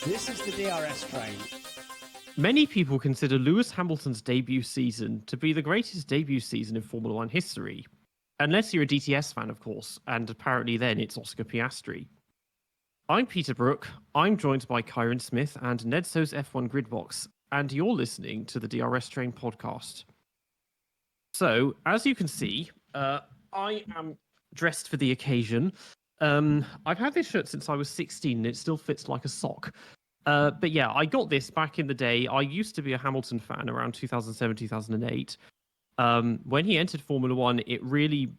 This is the DRS train. Many people consider Lewis Hamilton's debut season to be the greatest debut season in Formula One history. Unless you're a DTS fan, of course, and apparently then it's Oscar Piastri. I'm Peter Brook, I'm joined by Ciaron Smith and Nedzo's F1 Gridbox, and you're listening to the DRS Train podcast. So, as you can see, I am dressed for the occasion. I've had this shirt since I was 16 and it still fits like a sock. But yeah, I got this back in the day. I used to be a Hamilton fan around 2007, 2008. When he entered Formula One, it really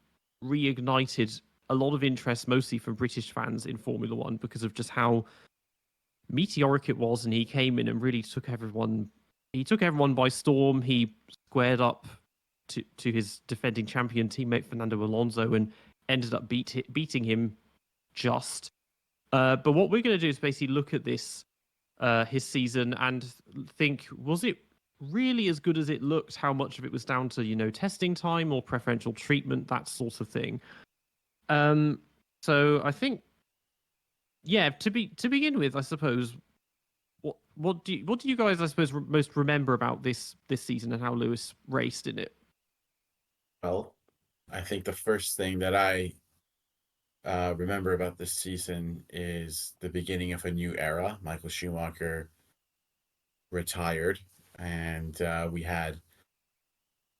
reignited a lot of interest, mostly from British fans in Formula One, because of just how meteoric it was. And he came in and really took everyone. He took everyone by storm. He squared up to his defending champion teammate Fernando Alonso and ended up beating him just. But what we're going to do is basically look at this his season and think, was it really as good as it looked? How much of it was down to testing time or preferential treatment, that sort of thing. So I think, yeah, to begin with, I suppose, what do you guys, I suppose, most remember about this season and how Lewis raced in it? Well, I think the first thing that I remember about this season is the beginning of a new era. Michael Schumacher retired, and we had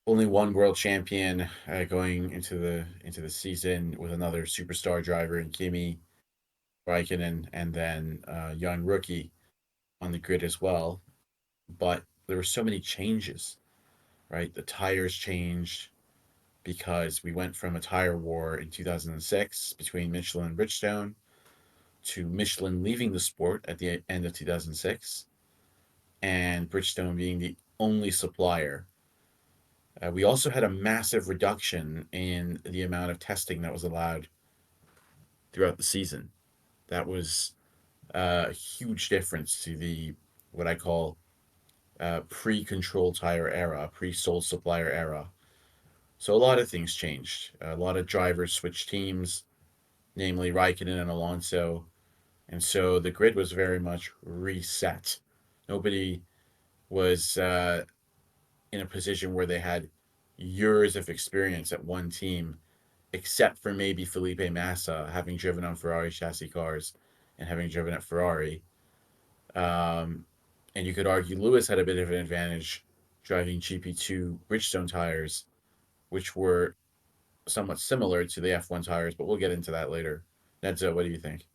only one world champion going into the season, with another superstar driver in Kimi Raikkonen, and then a young rookie on the grid as well. But there were so many changes, right? The tires changed because we went from a tire war in 2006 between Michelin and Bridgestone to Michelin leaving the sport at the end of 2006 and Bridgestone being the only supplier. We also had a massive reduction in the amount of testing that was allowed throughout the season. That was a huge difference to the what I call pre-control tire era, pre-sole supplier era. So a lot of things changed. A lot of drivers switched teams, namely Raikkonen and Alonso. And so the grid was very much reset. Nobody was in a position where they had years of experience at one team, except for maybe Felipe Massa having driven on Ferrari chassis cars and having driven at Ferrari. And you could argue Lewis had a bit of an advantage driving GP2 Bridgestone tires, which were somewhat similar to the F1 tires, but we'll get into that later. Nedzo, what do you think?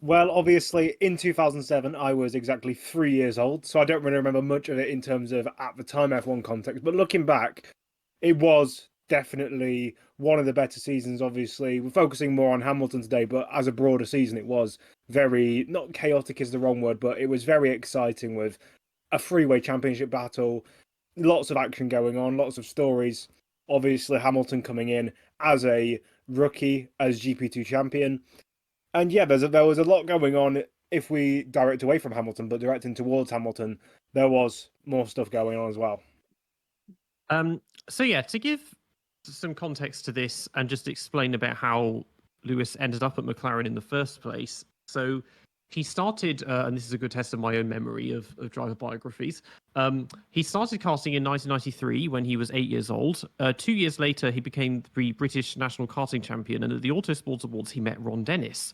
Well, obviously, in 2007, I was exactly 3 years old, so I don't really remember much of it in terms of at the time F1 context. But looking back, it was definitely one of the better seasons. Obviously, we're focusing more on Hamilton today, but as a broader season, it was very, not chaotic is the wrong word, but it was very exciting with a three-way championship battle, lots of action going on, lots of stories. Obviously, Hamilton coming in as a rookie, as GP2 champion. And yeah, there was a lot going on if we direct away from Hamilton, but directing towards Hamilton, there was more stuff going on as well. So yeah, to give some context to this and just explain about how Lewis ended up at McLaren in the first place. So he started, and this is a good test of my own memory of driver biographies. He started karting in 1993 when he was 8 years old. 2 years later, he became the British national karting champion, and at the Autosport Awards, he met Ron Dennis.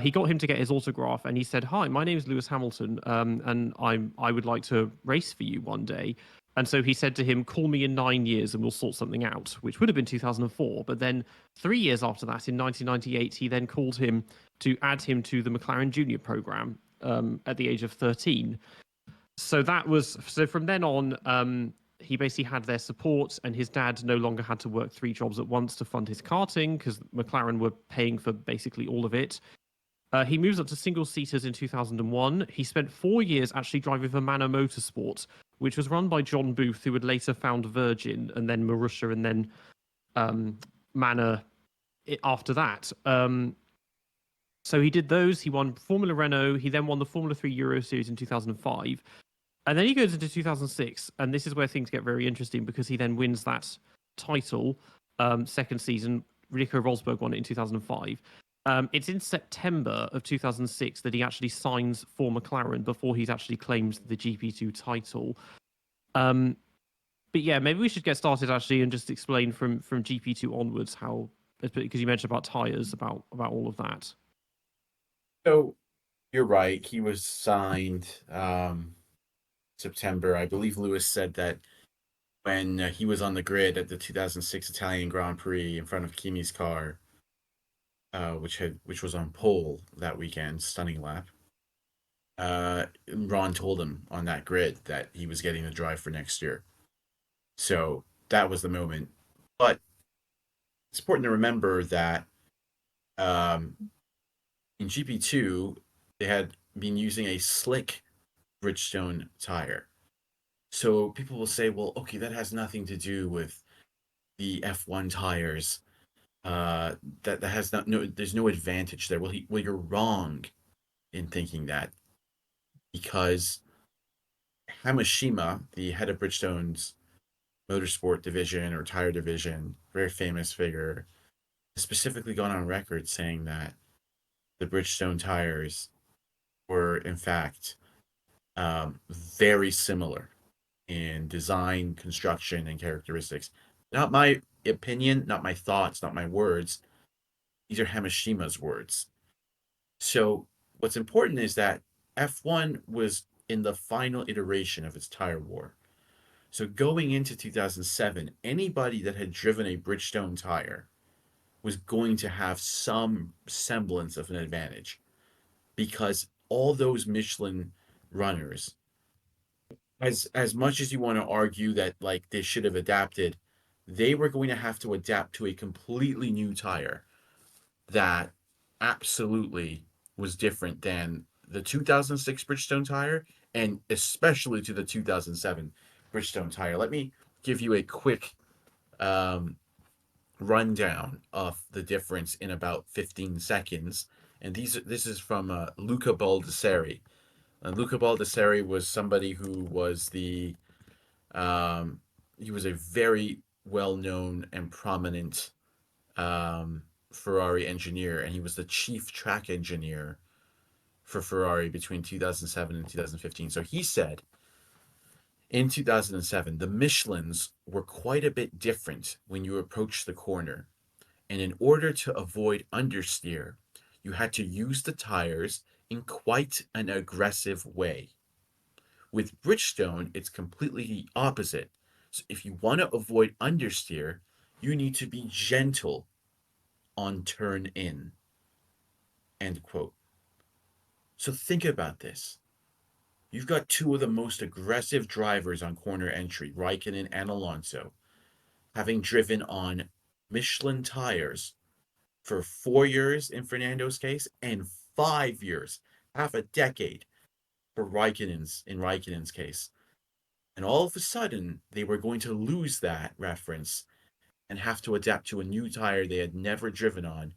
He got him to get his autograph, and he said, "Hi, my name is Lewis Hamilton, and I would like to race for you one day." And so he said to him, "Call me in 9 years, and we'll sort something out," which would have been 2004. But then 3 years after that, in 1998, he then called him to add him to the McLaren Junior program at the age of 13. So from then on, he basically had their support, and his dad no longer had to work 3 jobs at once to fund his karting because McLaren were paying for basically all of it. He moves up to single-seaters in 2001. He spent 4 years actually driving for Manor Motorsport, which was run by John Booth, who would later found Virgin, and then Marussia, and then Manor after that. So he did those. He won Formula Renault. He then won the Formula 3 Euro Series in 2005. And then he goes into 2006, and this is where things get very interesting because he then wins that title second season. Rico Rosberg won it in 2005. It's in September of 2006 that he actually signs for McLaren before he's actually claimed the GP2 title. But yeah, maybe we should get started actually and just explain from GP2 onwards how, because you mentioned about tires, about all of that. So you're right. He was signed September. I believe Lewis said that when he was on the grid at the 2006 Italian Grand Prix in front of Kimi's car, which was on pole that weekend, stunning lap. Ron told him on that grid that he was getting the drive for next year. So that was the moment. But it's important to remember that in GP2, they had been using a slick Bridgestone tire. So people will say, well, okay, that has nothing to do with the F1 tires. That has there's no advantage there. Well, you're wrong in thinking that, because Hamashima, the head of Bridgestone's motorsport division or tire division, very famous figure, has specifically gone on record saying that the Bridgestone tires were in fact very similar in design, construction, and characteristics. Not my opinion, not my thoughts, not my words. These are Hamashima's words. So what's important is that F1 was in the final iteration of its tire war. So going into 2007, anybody that had driven a Bridgestone tire was going to have some semblance of an advantage, because all those Michelin runners, as much as you want to argue that like they should have adapted, they were going to have to adapt to a completely new tire that absolutely was different than the 2006 Bridgestone tire, and especially to the 2007 Bridgestone tire. Let me give you a quick rundown of the difference in about 15 seconds. And this is from Luca Baldessari. Luca Baldessari was somebody who was he was a very well-known and prominent Ferrari engineer, and he was the chief track engineer for Ferrari between 2007 and 2015. So he said, in 2007, the Michelins were quite a bit different when you approached the corner, and in order to avoid understeer, you had to use the tires in quite an aggressive way. With Bridgestone, it's completely the opposite. So if you want to avoid understeer, you need to be gentle on turn in. End quote. So think about this. You've got two of the most aggressive drivers on corner entry, Raikkonen and Alonso, having driven on Michelin tires for 4 years in Fernando's case and 5 years, half a decade for Raikkonen's case. And all of a sudden, they were going to lose that reference and have to adapt to a new tire they had never driven on.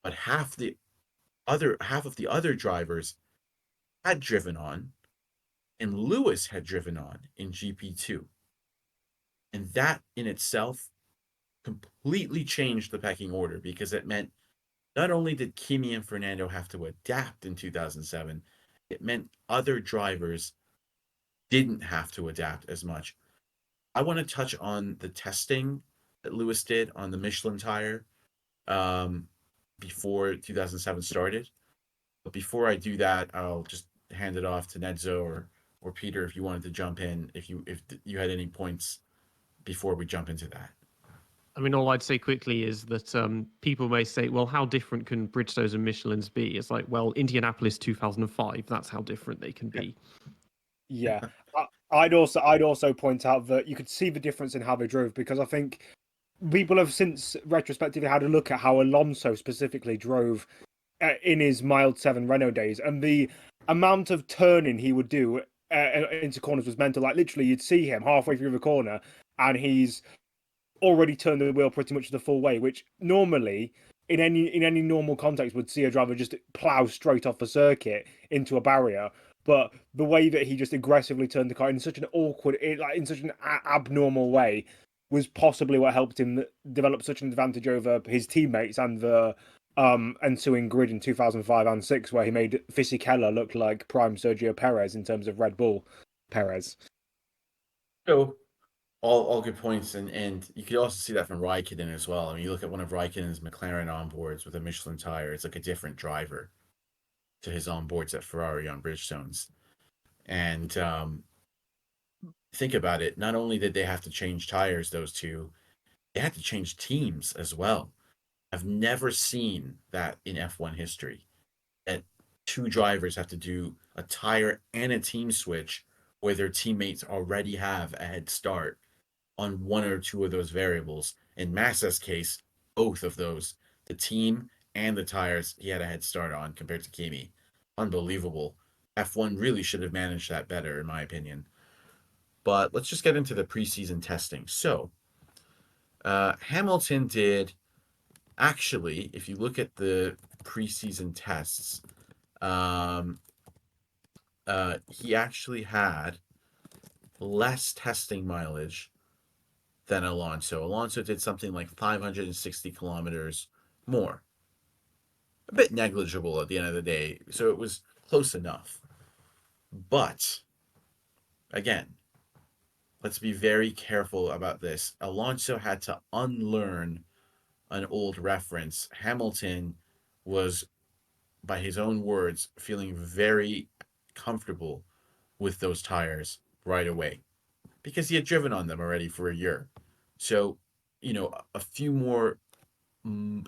But half of the other drivers had driven on, and Lewis had driven on in GP2. And that in itself completely changed the pecking order, because it meant not only did Kimi and Fernando have to adapt in 2007, it meant other drivers didn't have to adapt as much. I want to touch on the testing that Lewis did on the Michelin tire before 2007 started. But before I do that, I'll just hand it off to Nedzo or Peter if you wanted to jump in, if you had any points before we jump into that. I mean, all I'd say quickly is that people may say, well, how different can Bridgestones and Michelins be? It's like, well, Indianapolis 2005, that's how different they can be. Yeah. I'd also point out that you could see the difference in how they drove, because I think people have since retrospectively had a look at how Alonso specifically drove in his mild 7 Renault days, and the amount of turning he would do into corners was mental. Like literally, you'd see him halfway through the corner, and he's already turned the wheel pretty much the full way, which normally in any normal context would see a driver just plow straight off the circuit into a barrier. But the way that he just aggressively turned the car in such an awkward, in such an abnormal way, was possibly what helped him develop such an advantage over his teammates and the ensuing grid in 2005 and 6, where he made Fisichella look like prime Sergio Perez in terms of Red Bull Perez. So all good points, and you could also see that from Raikkonen as well. I mean, you look at one of Raikkonen's McLaren onboards with a Michelin tire; it's like a different driver to his onboards at Ferrari on Bridgestones. And think about it. Not only did they have to change tires, those two, they had to change teams as well. I've never seen that in F1 history, that two drivers have to do a tire and a team switch where their teammates already have a head start on one or two of those variables. In Massa's case, both of those, the team and the tires, he had a head start on compared to Kimi. Unbelievable. F1 really should have managed that better, in my opinion. But let's just get into the preseason testing. So, Hamilton did actually, if you look at the preseason tests, he actually had less testing mileage than Alonso. Alonso did something like 560 kilometers more. A bit negligible at the end of the day, so it was close enough. But, again, let's be very careful about this. Alonso had to unlearn an old reference. Hamilton was, by his own words, feeling very comfortable with those tires right away because he had driven on them already for a year. So, a few more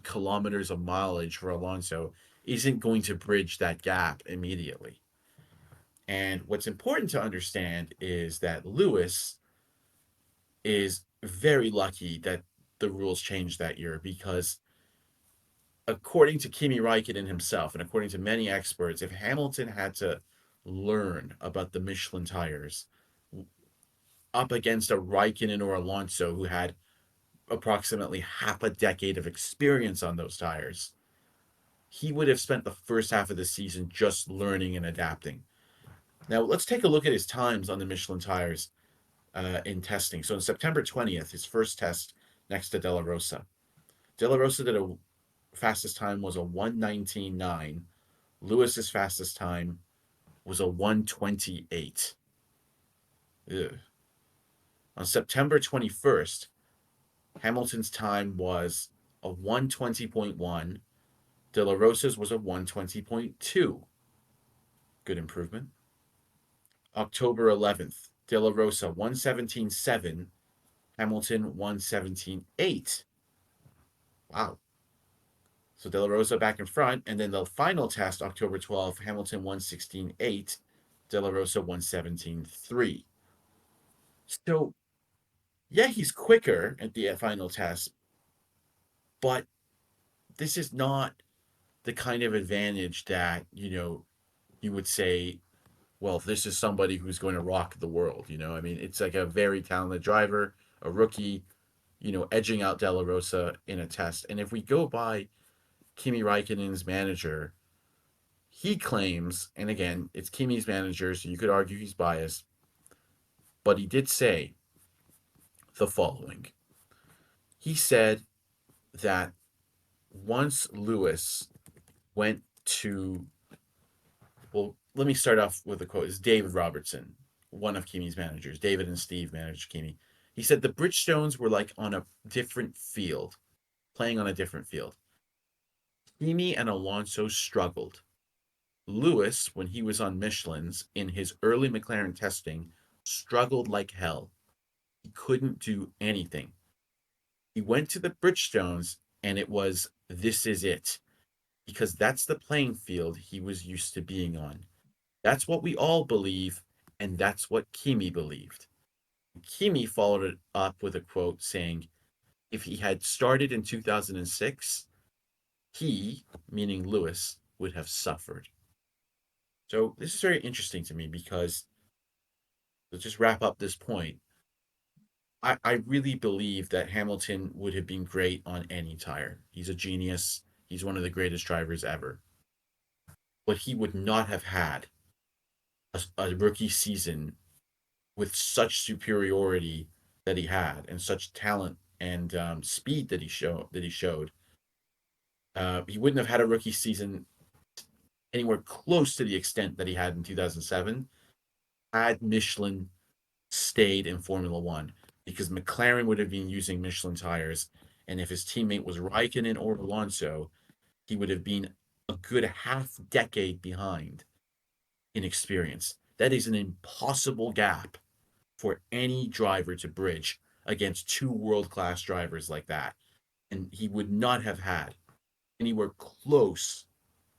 kilometers of mileage for Alonso isn't going to bridge that gap immediately. And what's important to understand is that Lewis is very lucky that the rules changed that year because according to Kimi Raikkonen himself and according to many experts, if Hamilton had to learn about the Michelin tires up against a Raikkonen or Alonso who had approximately half a decade of experience on those tires, he would have spent the first half of the season just learning and adapting. Now, let's take a look at his times on the Michelin tires in testing. So, on September 20th, his first test next to De La Rosa. De La Rosa did a fastest time was a 1:19.9. Lewis's fastest time was a 1:28. Ugh. On September 21st, Hamilton's time was a 1:20.1. De La Rosa's was a 1:20.2. Good improvement. October 11th, De La Rosa 1:17.7. Hamilton 1:17.8. Wow. So De La Rosa back in front. And then the final test, October 12th, Hamilton 1:16.8. De La Rosa 1:17.3. So, yeah, he's quicker at the final test, but this is not the kind of advantage that, you would say, well, this is somebody who's going to rock the world. I mean, it's like a very talented driver, a rookie, edging out De La Rosa in a test. And if we go by Kimi Raikkonen's manager, he claims, and again, it's Kimi's manager, so you could argue he's biased, but he did say the following. He said that once Lewis went to, well, let me start off with a quote. It's David Robertson, one of Kimi's managers. David and Steve managed Kimi. He said the Bridgestones were like on a different field, playing on a different field. Kimi and Alonso struggled. Lewis, when he was on Michelin's in his early McLaren testing, struggled like hell. He couldn't do anything. He went to the Bridgestones and it was, this is it. Because that's the playing field he was used to being on. That's what we all believe, and that's what Kimi believed. Kimi followed it up with a quote saying, if he had started in 2006, he, meaning Lewis, would have suffered. So this is very interesting to me because, let's just wrap up this point. I really believe that Hamilton would have been great on any tire. He's a genius. He's one of the greatest drivers ever. But he would not have had a rookie season with such superiority that he had and such talent and speed that he showed He wouldn't have had a rookie season anywhere close to the extent that he had in 2007 had Michelin stayed in Formula One, because McLaren would have been using Michelin tires. And if his teammate was Raikkonen or Alonso, he would have been a good half decade behind in experience. That is an impossible gap for any driver to bridge against two world class drivers like that. And he would not have had anywhere close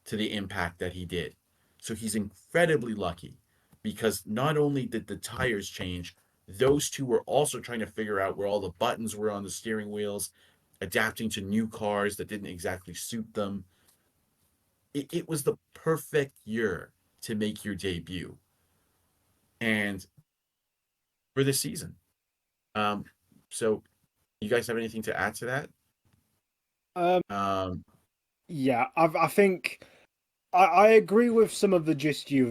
to the impact that he did. So he's incredibly lucky, because not only did the tires change, those two were also trying to figure out where all the buttons were on the steering wheels, adapting to new cars that didn't exactly suit them. It was the perfect year to make your debut. And for this season. Um, so you guys have anything to add to that? Um, Um, yeah, I think I agree with some of the gist you've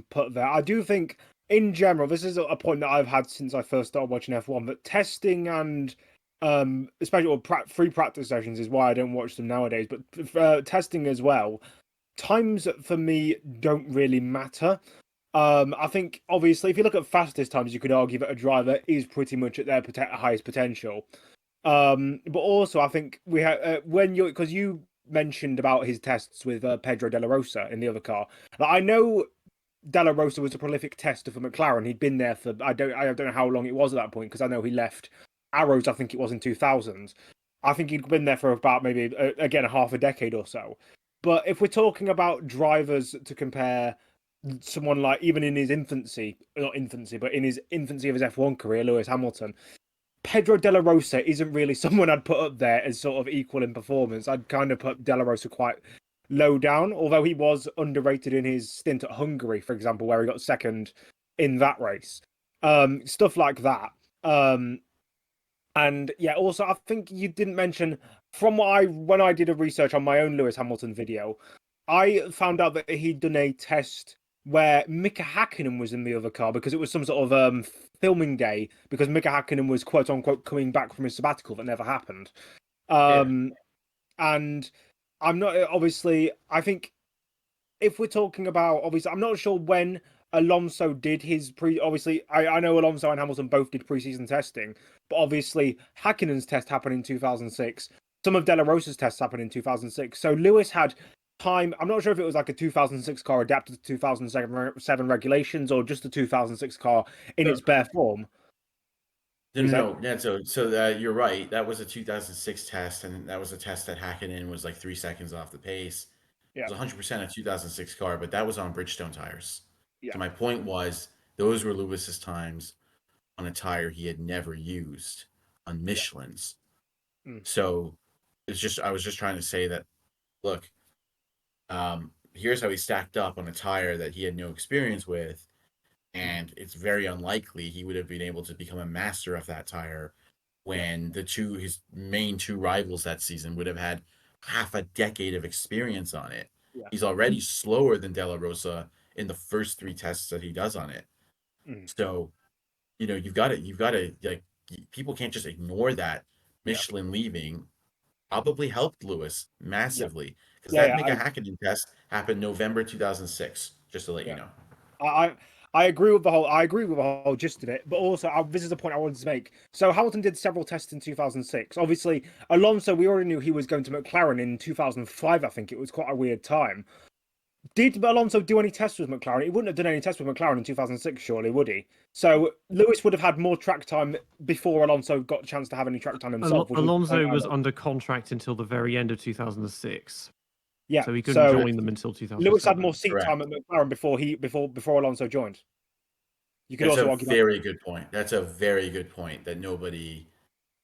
put there. I do think, in general, this is a point that I've had since I first started watching F1. That testing and especially free practice sessions is why I don't watch them nowadays. But testing as well, times for me don't really matter. I think obviously if you look at fastest times, you could argue that a driver is pretty much at their highest potential. But also I think we have when you because you mentioned about his tests with Pedro Della Rosa in the other car. Like, I know Della Rosa was a prolific tester for McLaren. He'd been there for I don't know how long it was at that point, because I know he left Arrows. I think it was in 2000. I think he'd been there for about maybe again half a decade or so. But if we're talking about drivers to compare someone like, even in his infancy, not infancy, but in his infancy of his F1 career, Lewis Hamilton, Pedro Della Rosa isn't really someone I'd put up there as sort of equal in performance. I'd kind of put Della Rosa quite low down, although he was underrated in his stint at Hungary, for example, where he got second in that race. Stuff like that. And yeah, also I think you didn't mention, from when I did a research on my own Lewis Hamilton video, I found out that he'd done a test where Mika Hakkinen was in the other car, because it was some sort of filming day, because Mika Hakkinen was quote unquote coming back from his sabbatical that never happened. And I'm not obviously. I think if we're talking about, obviously, I'm not sure when Alonso did his pre. Obviously, I know Alonso and Hamilton both did preseason testing, but obviously Hakkinen's test happened in 2006. Some of Della Rosa's tests happened in 2006. So Lewis had time. I'm not sure if it was like a 2006 car adapted to 2007 regulations, or just a 2006 car in its bare form. no. Yeah, so you're right. That was a 2006 test, and that was a test that Hakkinen was like 3 seconds off the pace. Yeah. It was 100% a 2006 car, but that was on Bridgestone tires. Yeah. So my point was, those were Lewis's times on a tire he had never used on Michelin's. So I was just trying to say that, look, here's how he stacked up on a tire that he had no experience with, and it's very unlikely he would have been able to become a master of that tire when his main two rivals that season would have had half a decade of experience on it. Yeah. He's already slower than Della Rosa in the first 3 tests that he does on it. So, you've got to like, people can't just ignore that. Michelin leaving probably helped Lewis massively, because that Mika Hakkinen test happened November 2006. Just to let you know. I agree with the whole gist of it, but also this is the point I wanted to make. So Hamilton did several tests in 2006. Obviously, Alonso, we already knew he was going to McLaren in 2005. I think it was quite a weird time. Did Alonso do any tests with McLaren? He wouldn't have done any tests with McLaren in 2006, surely, would he? So Lewis would have had more track time before Alonso got a chance to have any track time himself. Alonso was under contract until the very end of 2006. Yeah, so he couldn't join them until 2007. Lewis had more seat time at McLaren before Alonso joined. You could also argue very good point. That's a very good point that nobody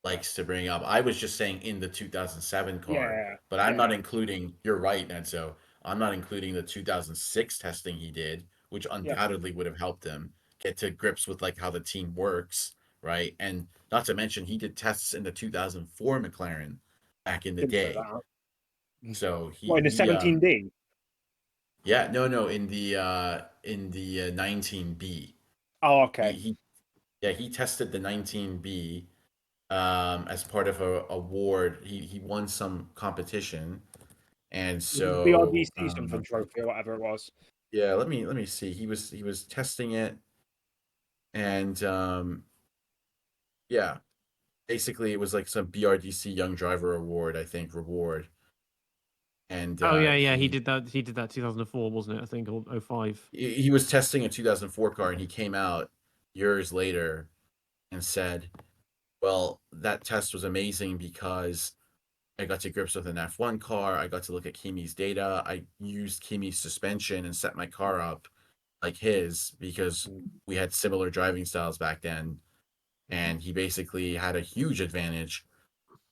likes to bring up. I was just saying in the 2007 car, but I'm not including. You're right, Nedzo. I'm not including the 2006 testing he did, which undoubtedly would have helped him get to grips with like how the team works, right? And not to mention he did tests in the 2004 McLaren back in the day. So in the 17D. Yeah, no, in the 19B. Oh, okay. He tested the 19B as part of a award. He won some competition, And The so BRDC something trophy or whatever it was. yeah, let me see. He was testing it, and yeah, basically it was like some BRDC Young Driver Award, I think, reward. And Oh yeah, he did that. He did that 2004, wasn't it? I think, or 05. he was testing a 2004 car, and he came out years later and said, "Well, that test was amazing because I got to grips with an F1 car. I got to look at Kimi's data. I used Kimi's suspension and set my car up like his because we had similar driving styles back then. And he basically had a huge advantage,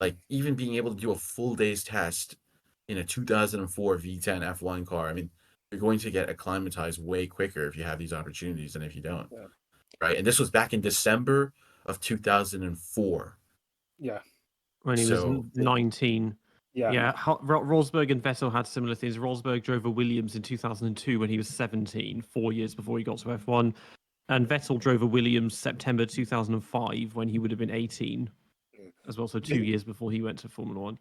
like even being able to do a full day's test in a 2004 V10 F1 car. I mean, you're going to get acclimatized way quicker if you have these opportunities than if you don't, Yeah. right? And this was back in December of 2004. Yeah. When he was So 19. Yeah. Yeah, Rosberg and Vettel had similar things. Rosberg drove a Williams in 2002 when he was 17, 4 years before he got to F1. And Vettel drove a Williams September 2005 when he would have been 18 as well. So 2 years before he went to Formula One.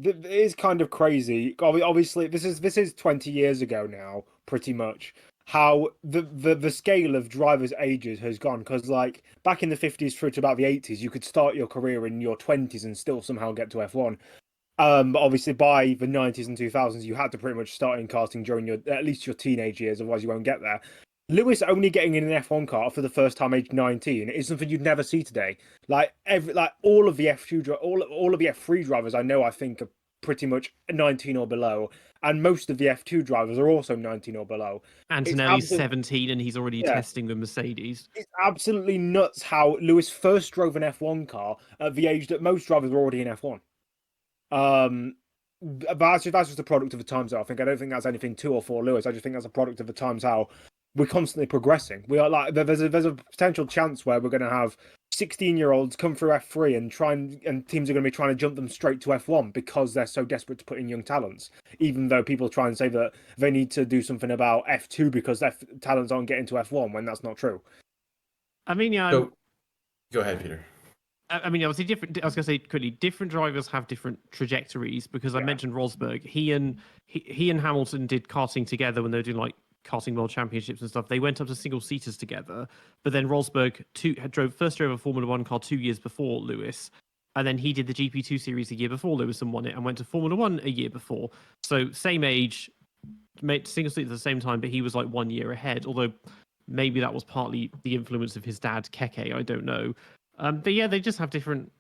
It is kind of crazy. Obviously, this is 20 years ago now, pretty much. How the scale of drivers' ages has gone, because like back in the 50s through to about the 80s, you could start your career in your 20s and still somehow get to F1. But obviously by the 90s and 2000s, you had to pretty much start in karting during your at least your teenage years, otherwise you won't get there. Lewis only getting in an F1 car for the first time aged 19 is something you'd never see today. Like all of the all of the F3 drivers I think are pretty much 19 or below, and most of the F2 drivers are also 19 or below. Antonelli's 17 and he's already Yeah. testing the Mercedes. It's absolutely nuts how Lewis first drove an F1 car at the age that most drivers were already in F1. But that's just a product of the times. I don't think that's anything to or for Lewis. I just think that's a product of the times how we're constantly progressing. We are like there's a potential chance where we're going to have 16-year-olds come through F3 and teams are going to be trying to jump them straight to F1 because they're so desperate to put in young talents. Even though people try and say that they need to do something about F2 because their talents aren't getting to F1 when that's not true. I mean, yeah. So, go ahead, Peter. I mean, obviously, different. I was going to say quickly, different drivers have different trajectories because I mentioned Rosberg. He and Hamilton did karting together when they were doing like karting world championships and stuff. They went up to single seaters together, but then Rosberg first drove a Formula One car 2 years before Lewis, and then he did the GP2 series a year before Lewis and won it, and went to Formula One a year before. So same age, made single seaters at the same time, but he was like 1 year ahead. Although maybe that was partly the influence of his dad Keke. I don't know. But yeah, they just have different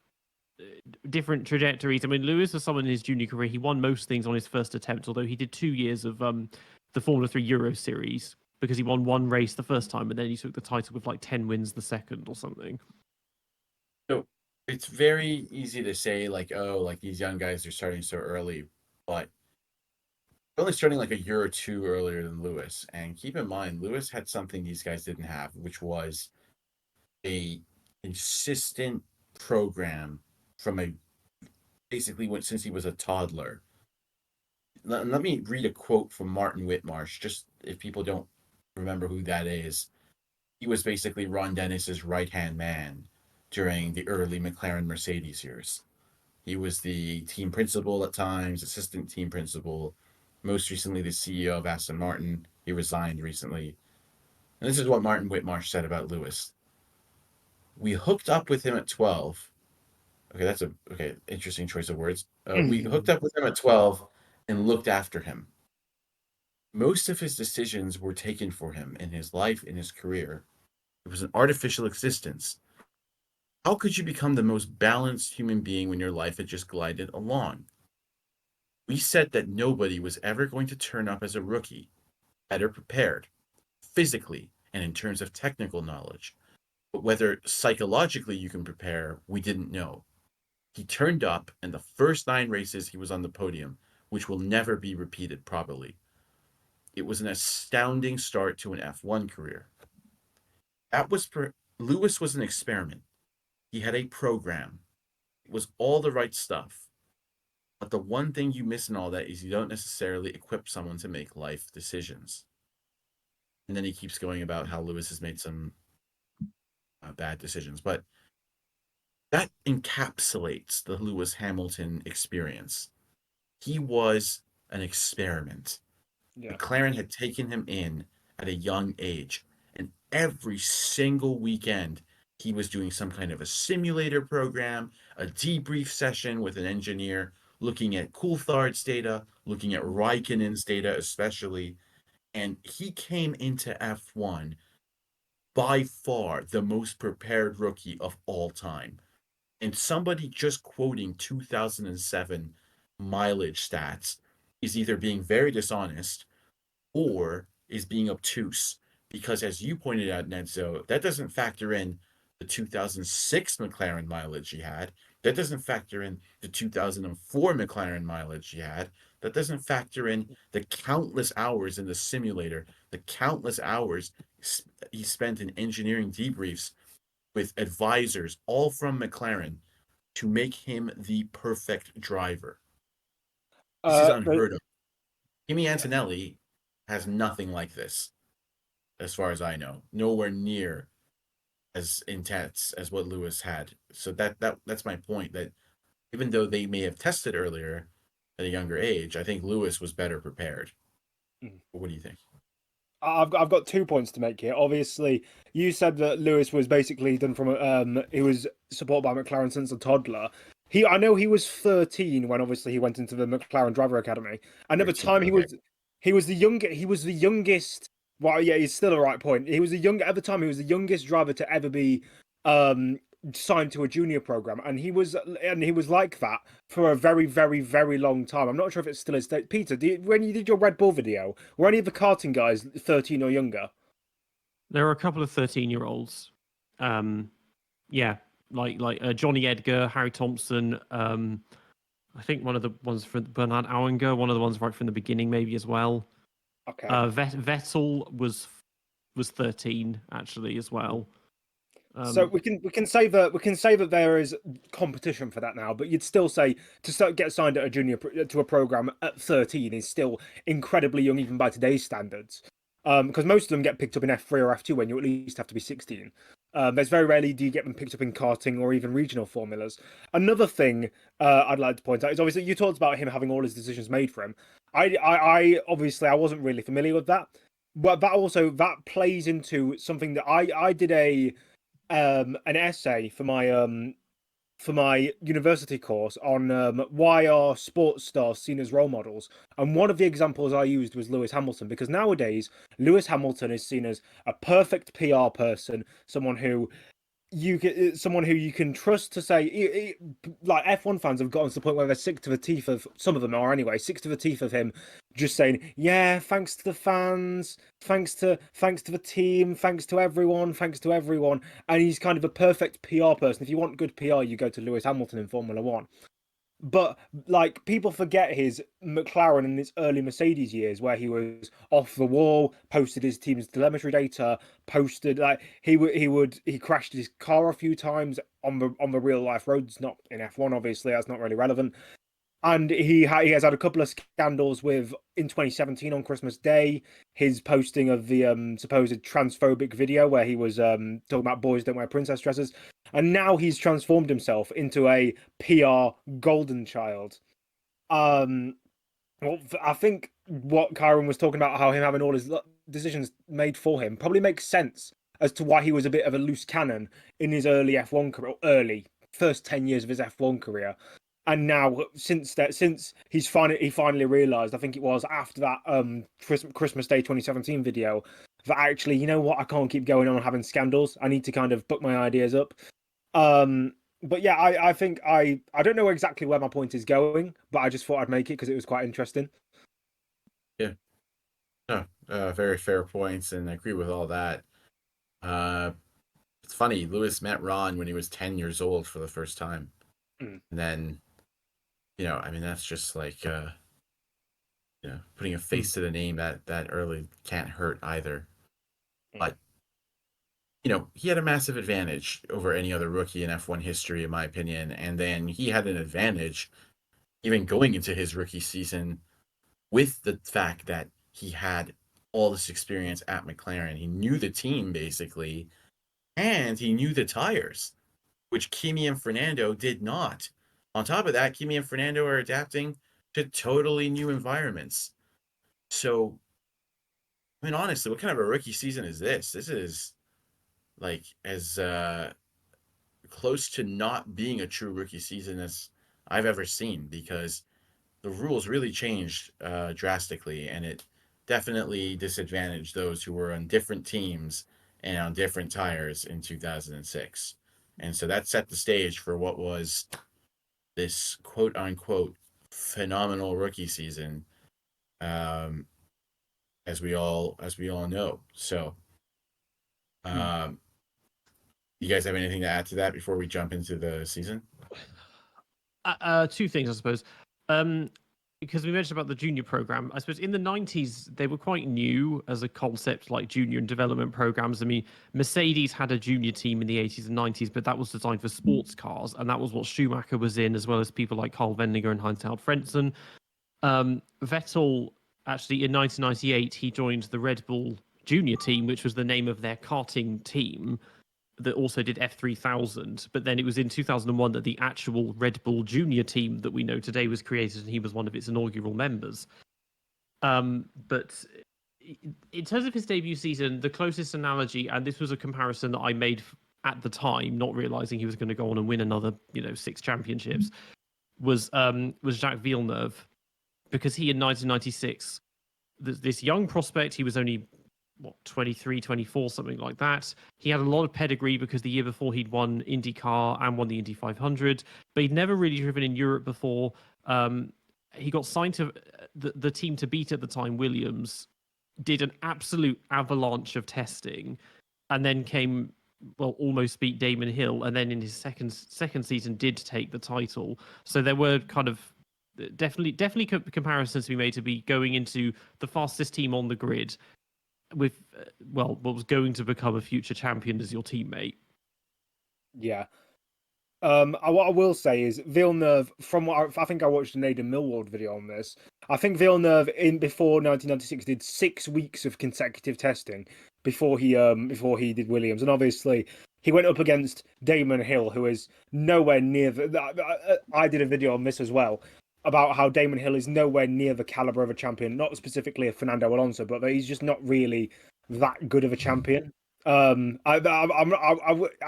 trajectories. I mean, Lewis was someone in his junior career. He won most things on his first attempt, although he did 2 years of the Formula 3 Euro Series because he won one race the first time, and then he took the title with like 10 wins the second or something. So it's very easy to say like, oh, like these young guys are starting so early, but they're only starting like a year or two earlier than Lewis. And keep in mind, Lewis had something these guys didn't have, which was a consistent program from basically since he was a toddler. Let me read a quote from Martin Whitmarsh, just if people don't remember who that is. He was basically Ron Dennis's right-hand man during the early McLaren Mercedes years. He was the team principal at times, assistant team principal, most recently the CEO of Aston Martin. He resigned recently. And this is what Martin Whitmarsh said about Lewis. We hooked up with him at 12. Okay, that's interesting choice of words. We hooked up with him at 12 and looked after him. Most of his decisions were taken for him in his life, in his career. It was an artificial existence. How could you become the most balanced human being when your life had just glided along? We said that nobody was ever going to turn up as a rookie, better prepared, physically and in terms of technical knowledge. But whether psychologically you can prepare, we didn't know. He turned up, and the first 9 races he was on the podium, which will never be repeated probably. It was an astounding start to an F1 career. Lewis was an experiment. He had a program. It was all the right stuff. But the one thing you miss in all that is you don't necessarily equip someone to make life decisions. And then he keeps going about how Lewis has made some bad decisions. But that encapsulates the Lewis Hamilton experience. He was an experiment. Yeah. McLaren had taken him in at a young age, and every single weekend he was doing some kind of a simulator program, a debrief session with an engineer, looking at Coulthard's data, looking at Raikkonen's data especially, and he came into F1 by far the most prepared rookie of all time. And somebody just quoting 2007 mileage stats is either being very dishonest or is being obtuse. Because as you pointed out, Nedzo, that doesn't factor in the 2006 McLaren mileage he had. That doesn't factor in the 2004 McLaren mileage he had. That doesn't factor in the countless hours in the simulator, the countless hours he spent in engineering debriefs with advisors, all from McLaren, to make him the perfect driver. This is unheard of. Kimi Antonelli has nothing like this, as far as I know. Nowhere near as intense as what Lewis had. So that's my point. That even though they may have tested earlier at a younger age, I think Lewis was better prepared. What do you think? I've got 2 points to make here. Obviously, you said that Lewis was basically done from he was supported by McLaren since a toddler. I know he was 13 when obviously he went into the McLaren Driver Academy, and at the 13, time okay. he was the youngest. Well, yeah, he's still a right point. He was at the time he was the youngest driver to ever be signed to a junior program, and he was like that for a very, very, very long time. I'm not sure if it still is. Peter, when you did your Red Bull video, were any of the karting guys 13 or younger? There are a couple of 13-year-olds. Yeah, like Johnny Edgar, Harry Thompson. I think one of the ones from Bernhard Auenger, one of the ones right from the beginning, maybe as well. Okay. Vettel was 13 actually as well. So we can say that there is competition for that now, but you'd still say get signed at a junior to a program at 13 is still incredibly young even by today's standards. Because most of them get picked up in F3 or F2 when you at least have to be 16. There's very rarely do you get them picked up in karting or even regional formulas. Another thing I'd like to point out is obviously you talked about him having all his decisions made for him. I obviously I wasn't really familiar with that, but that plays into something that I did an essay for my university course on why are sports stars seen as role models, and one of the examples I used was Lewis Hamilton, because nowadays Lewis Hamilton is seen as a perfect PR person, someone who you can trust to say, like F1 fans have gotten to the point where they're sick to the teeth of, some of them are anyway, sick to the teeth of him just saying, yeah, thanks to the fans, thanks to the team, thanks to everyone, and he's kind of a perfect PR person. If you want good PR, you go to Lewis Hamilton in Formula One. But like people forget his McLaren and his early Mercedes years, where he was off the wall, posted his team's telemetry data, posted like he crashed his car a few times on the real life roads, not in F1 obviously, that's not really relevant. And he has had a couple of scandals in 2017 on Christmas Day, his posting of the supposed transphobic video where he was talking about boys don't wear princess dresses. And now he's transformed himself into a PR golden child. Well, I think what Ciaron was talking about, how him having all his decisions made for him, probably makes sense as to why he was a bit of a loose cannon in his early F1 career, first 10 years of his F1 career. And now, since he finally realised, I think it was after that Christmas Day 2017 video, that actually, you know what, I can't keep going on having scandals. I need to kind of book my ideas up. But yeah, I think I don't know exactly where my point is going, but I just thought I'd make it because it was quite interesting. Yeah. No, very fair points, and I agree with all that. It's funny, Lewis met Ron when he was 10 years old for the first time. And then, I mean, that's just like, putting a face to the name that early can't hurt either. But, he had a massive advantage over any other rookie in F1 history, in my opinion. And then he had an advantage even going into his rookie season with the fact that he had all this experience at McLaren. He knew the team, basically, and he knew the tires, which Kimi and Fernando did not. On top of that, Kimi and Fernando are adapting to totally new environments. So, I mean, honestly, what kind of a rookie season is this? This is like as close to not being a true rookie season as I've ever seen, because the rules really changed drastically, and it definitely disadvantaged those who were on different teams and on different tires in 2006. And so that set the stage for what was this quote unquote phenomenal rookie season, um, as we all know. So, um, you guys have anything to add to that before we jump into the season? Two things, I suppose. Because we mentioned about the junior program, I suppose in the 90s they were quite new as a concept, like junior and development programs. I mean, Mercedes had a junior team in the 80s and 90s, but that was designed for sports cars, and that was what Schumacher was in, as well as people like Carl Wendinger and Heinz-Harald Frentzen. Vettel, actually, in 1998, he joined the Red Bull junior team, which was the name of their karting team that also did F3000. But then it was in 2001 that the actual Red Bull junior team that we know today was created, and he was one of its inaugural members. But in terms of his debut season, the closest analogy, and this was a comparison that I made at the time, not realizing he was going to go on and win another, 6 championships, was Jacques Villeneuve, because he in 1996, this young prospect, he was only 23, 24, something like that. He had a lot of pedigree because the year before he'd won IndyCar and won the Indy 500, but he'd never really driven in Europe before. He got signed to the team to beat at the time, Williams, did an absolute avalanche of testing, and then almost beat Damon Hill, and then in his second season did take the title. So there were kind of definitely comparisons to be made to be going into the fastest team on the grid with what was going to become a future champion as your teammate. Yeah. What I will say is Villeneuve, from what I think I watched an Aidan Millward video on this, I think Villeneuve before 1996 did 6 weeks of consecutive testing before he did Williams, and obviously he went up against Damon Hill, who is nowhere near I did a video on this as well about how Damon Hill is nowhere near the caliber of a champion, not specifically a Fernando Alonso, but that he's just not really that good of a champion. I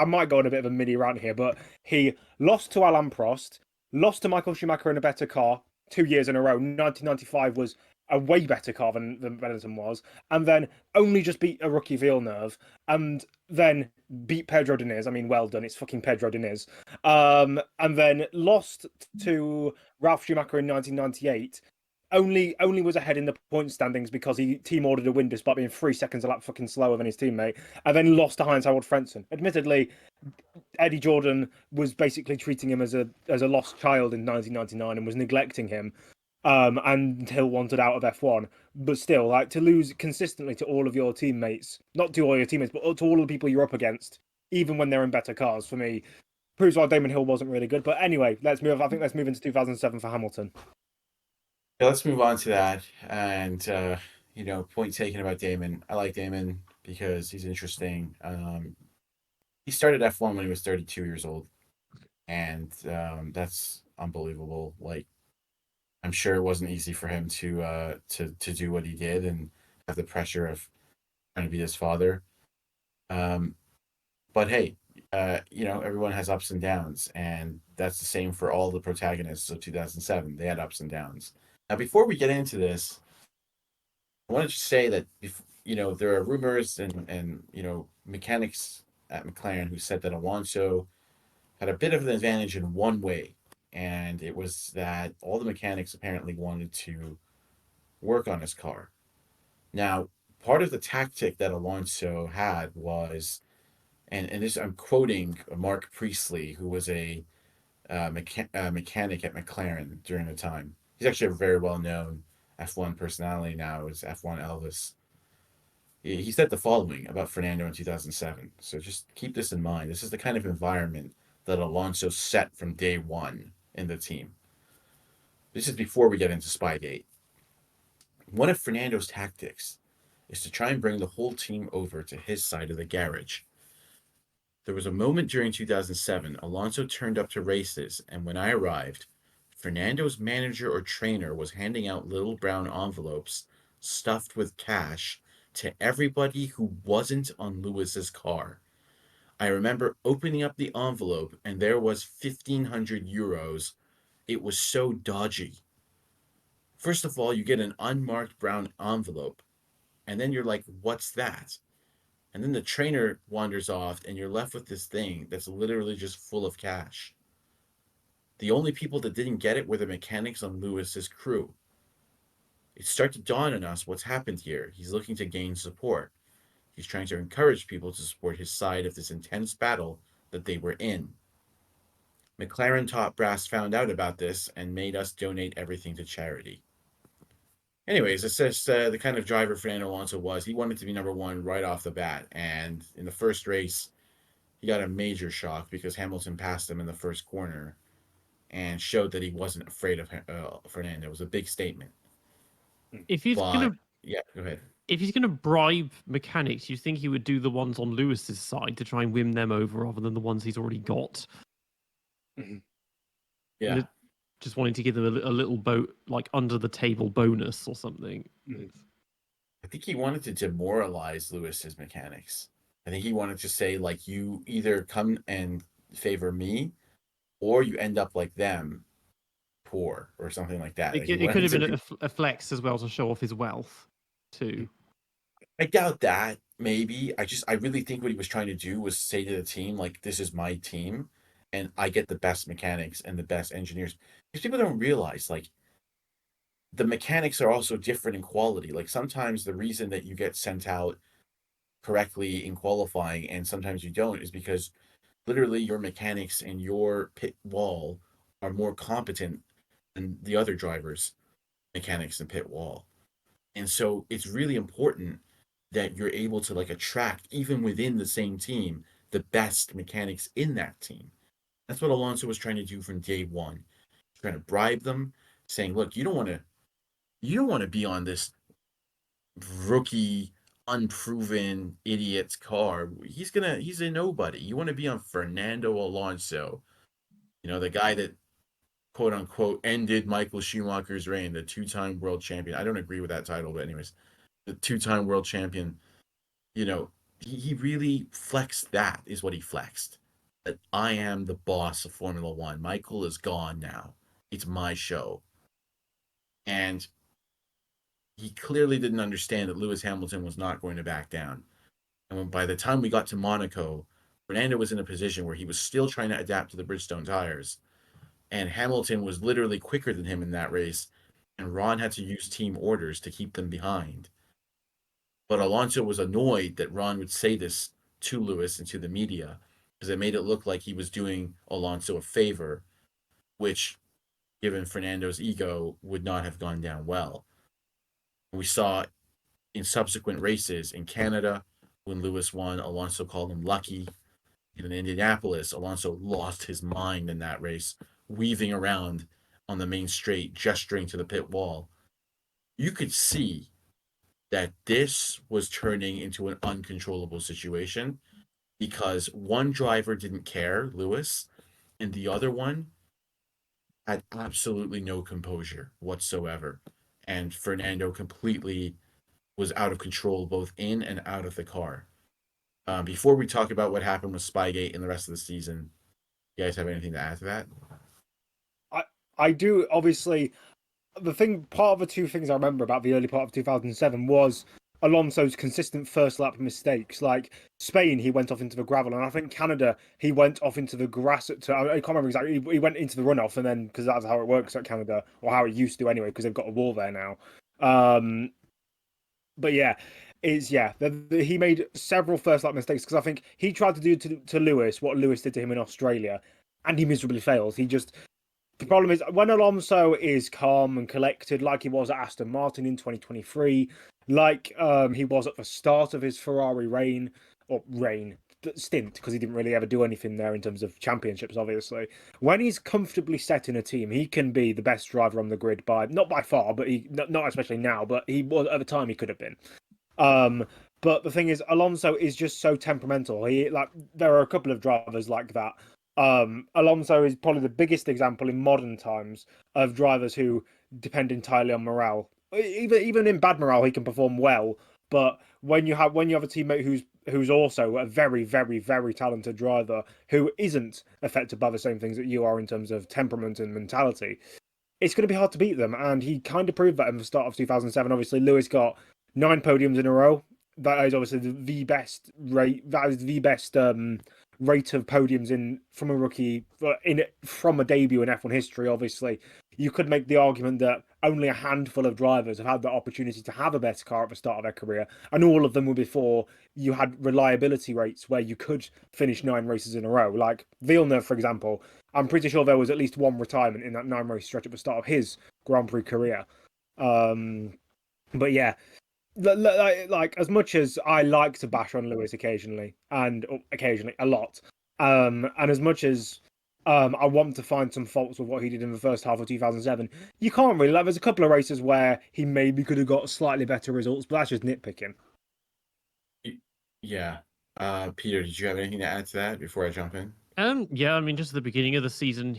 might go on a bit of a mini rant here, but he lost to Alain Prost, lost to Michael Schumacher in a better car 2 years in a row. 1995 was a way better car than Benetton was, and then only just beat a rookie Villeneuve, and then beat Pedro Diniz. I mean, well done, it's fucking Pedro Diniz. And then lost to Ralf Schumacher in 1998. Only was ahead in the point standings because he team ordered a win despite being 3 seconds a lap fucking slower than his teammate, and then lost to Heinz-Harald Frentzen. Admittedly, Eddie Jordan was basically treating him as a lost child in 1999 and was neglecting him, until wanted out of F1. But still, like, to lose consistently to all of your teammates, not to all your teammates, but to all of the people you're up against, even when they're in better cars, for me, proves why Damon Hill wasn't really good. But anyway, let's move into 2007 for Hamilton. Yeah, let's move on to that. And point taken about Damon. I like Damon because he's interesting. He started F1 when he was 32 years old, and that's unbelievable. Like, I'm sure it wasn't easy for him to do what he did and have the pressure of trying to be his father. But hey, everyone has ups and downs, and that's the same for all the protagonists of 2007. They had ups and downs. Now, before we get into this, I wanted to say that there are rumors and mechanics at McLaren who said that Alonso had a bit of an advantage in one way, and it was that all the mechanics apparently wanted to work on his car. Now, part of the tactic that Alonso had was, and this I'm quoting Mark Priestley, who was a mechanic at McLaren during the time. He's actually a very well-known F1 personality now. Is F1 Elvis. He said the following about Fernando in 2007. So just keep this in mind. This is the kind of environment that Alonso set from day one in the team. This is before we get into Spygate. One of Fernando's tactics is to try and bring the whole team over to his side of the garage. There was a moment during 2007, Alonso turned up to races, and when I arrived, Fernando's manager or trainer was handing out little brown envelopes stuffed with cash to everybody who wasn't on Lewis's car. I remember opening up the envelope and there was 1,500 euros. It was so dodgy. First of all, you get an unmarked brown envelope, and then you're like, what's that? And then the trainer wanders off, and you're left with this thing that's literally just full of cash. The only people that didn't get it were the mechanics on Lewis's crew. It started to dawn on us what's happened here. He's looking to gain support. He's trying to encourage people to support his side of this intense battle that they were in. McLaren top brass found out about this and made us donate everything to charity. Anyways, it's just the kind of driver Fernando Alonso was. He wanted to be number one right off the bat. And in the first race, he got a major shock because Hamilton passed him in the first corner and showed that he wasn't afraid of Fernando. It was a big statement. If he's gonna, yeah, go ahead. If he's gonna bribe mechanics, you think he would do the ones on Lewis's side to try and win them over, rather than the ones he's already got? Yeah. Just wanting to give them a little boat, like under the table bonus or something. I think he wanted to demoralize Lewis's mechanics. I think he wanted to say, like, you either come and favor me, or you end up like them, poor, or something like that. It could have been a flex as well to show off his wealth, too. I doubt that. Maybe. I really think what he was trying to do was say to the team, like, this is my team, and I get the best mechanics and the best engineers. Because people don't realize, like, the mechanics are also different in quality. Like, sometimes the reason that you get sent out correctly in qualifying and sometimes you don't is because literally your mechanics and your pit wall are more competent than the other drivers' mechanics and pit wall. And so it's really important that you're able to, like, attract, even within the same team, the best mechanics in that team. That's what Alonso was trying to do from day one. He's trying to bribe them, saying, look, you don't want to be on this rookie, unproven idiot's car. He's a nobody. You want to be on Fernando Alonso, the guy that, quote unquote, ended Michael Schumacher's reign, the two-time world champion. I don't agree with that title, but anyways, the two-time world champion. He really flexed. That is what he flexed. That I am the boss of Formula One. Michael is gone now. It's my show. And he clearly didn't understand that Lewis Hamilton was not going to back down. And by the time we got to Monaco, Fernando was in a position where he was still trying to adapt to the Bridgestone tires. And Hamilton was literally quicker than him in that race. And Ron had to use team orders to keep them behind. But Alonso was annoyed that Ron would say this to Lewis and to the media, because it made it look like he was doing Alonso a favor, which, given Fernando's ego, would not have gone down well. We saw in subsequent races in Canada, when Lewis won, Alonso called him lucky. In Indianapolis, Alonso lost his mind in that race, weaving around on the main straight, gesturing to the pit wall. You could see that this was turning into an uncontrollable situation because one driver didn't care, Lewis, and the other one had absolutely no composure whatsoever. And Fernando completely was out of control, both in and out of the car. Before we talk about what happened with Spygate and the rest of the season, you guys have anything to add to that? I do. Obviously, part of the two things I remember about the early part of 2007 was Alonso's consistent first lap mistakes. Like Spain, he went off into the gravel, and I think Canada, he went off into the grass. I can't remember exactly. He went into the runoff, and then, because that's how it works at Canada, or how it used to anyway, because they've got a wall there now. But yeah, he made several first lap mistakes, because I think he tried to do to Lewis what Lewis did to him in Australia, and he miserably fails. The problem is, when Alonso is calm and collected, like he was at Aston Martin in 2023, like he was at the start of his Ferrari stint, because he didn't really ever do anything there in terms of championships, obviously. When he's comfortably set in a team, he can be the best driver on the grid not by far, but not especially now, but he was at the time he could have been. But the thing is, Alonso is just so temperamental. There are a couple of drivers like that. Alonso is probably the biggest example in modern times of drivers who depend entirely on morale. Even in bad morale, he can perform well. But when you have a teammate who's also a very, very, very talented driver who isn't affected by the same things that you are in terms of temperament and mentality, it's going to be hard to beat them. And he kind of proved that in the start of 2007. Obviously, Lewis got 9 podiums in a row. That is obviously the best rate. That is the best rate of podiums from a rookie from a debut in F1 history. Obviously, you could make the argument that only a handful of drivers have had the opportunity to have a better car at the start of their career, and all of them were before you had reliability rates where you could finish 9 races in a row. Like Villeneuve, for example, I'm pretty sure there was at least one retirement in that 9-race stretch at the start of his Grand Prix career. But yeah, like as much as I like to bash on Lewis occasionally a lot, and as much as I want to find some faults with what he did in the first half of 2007, you can't really. Like, there's a couple of races where he maybe could have got slightly better results, but that's just nitpicking. Yeah. Peter, did you have anything to add to that before I jump in? Yeah, I mean, just at the beginning of the season,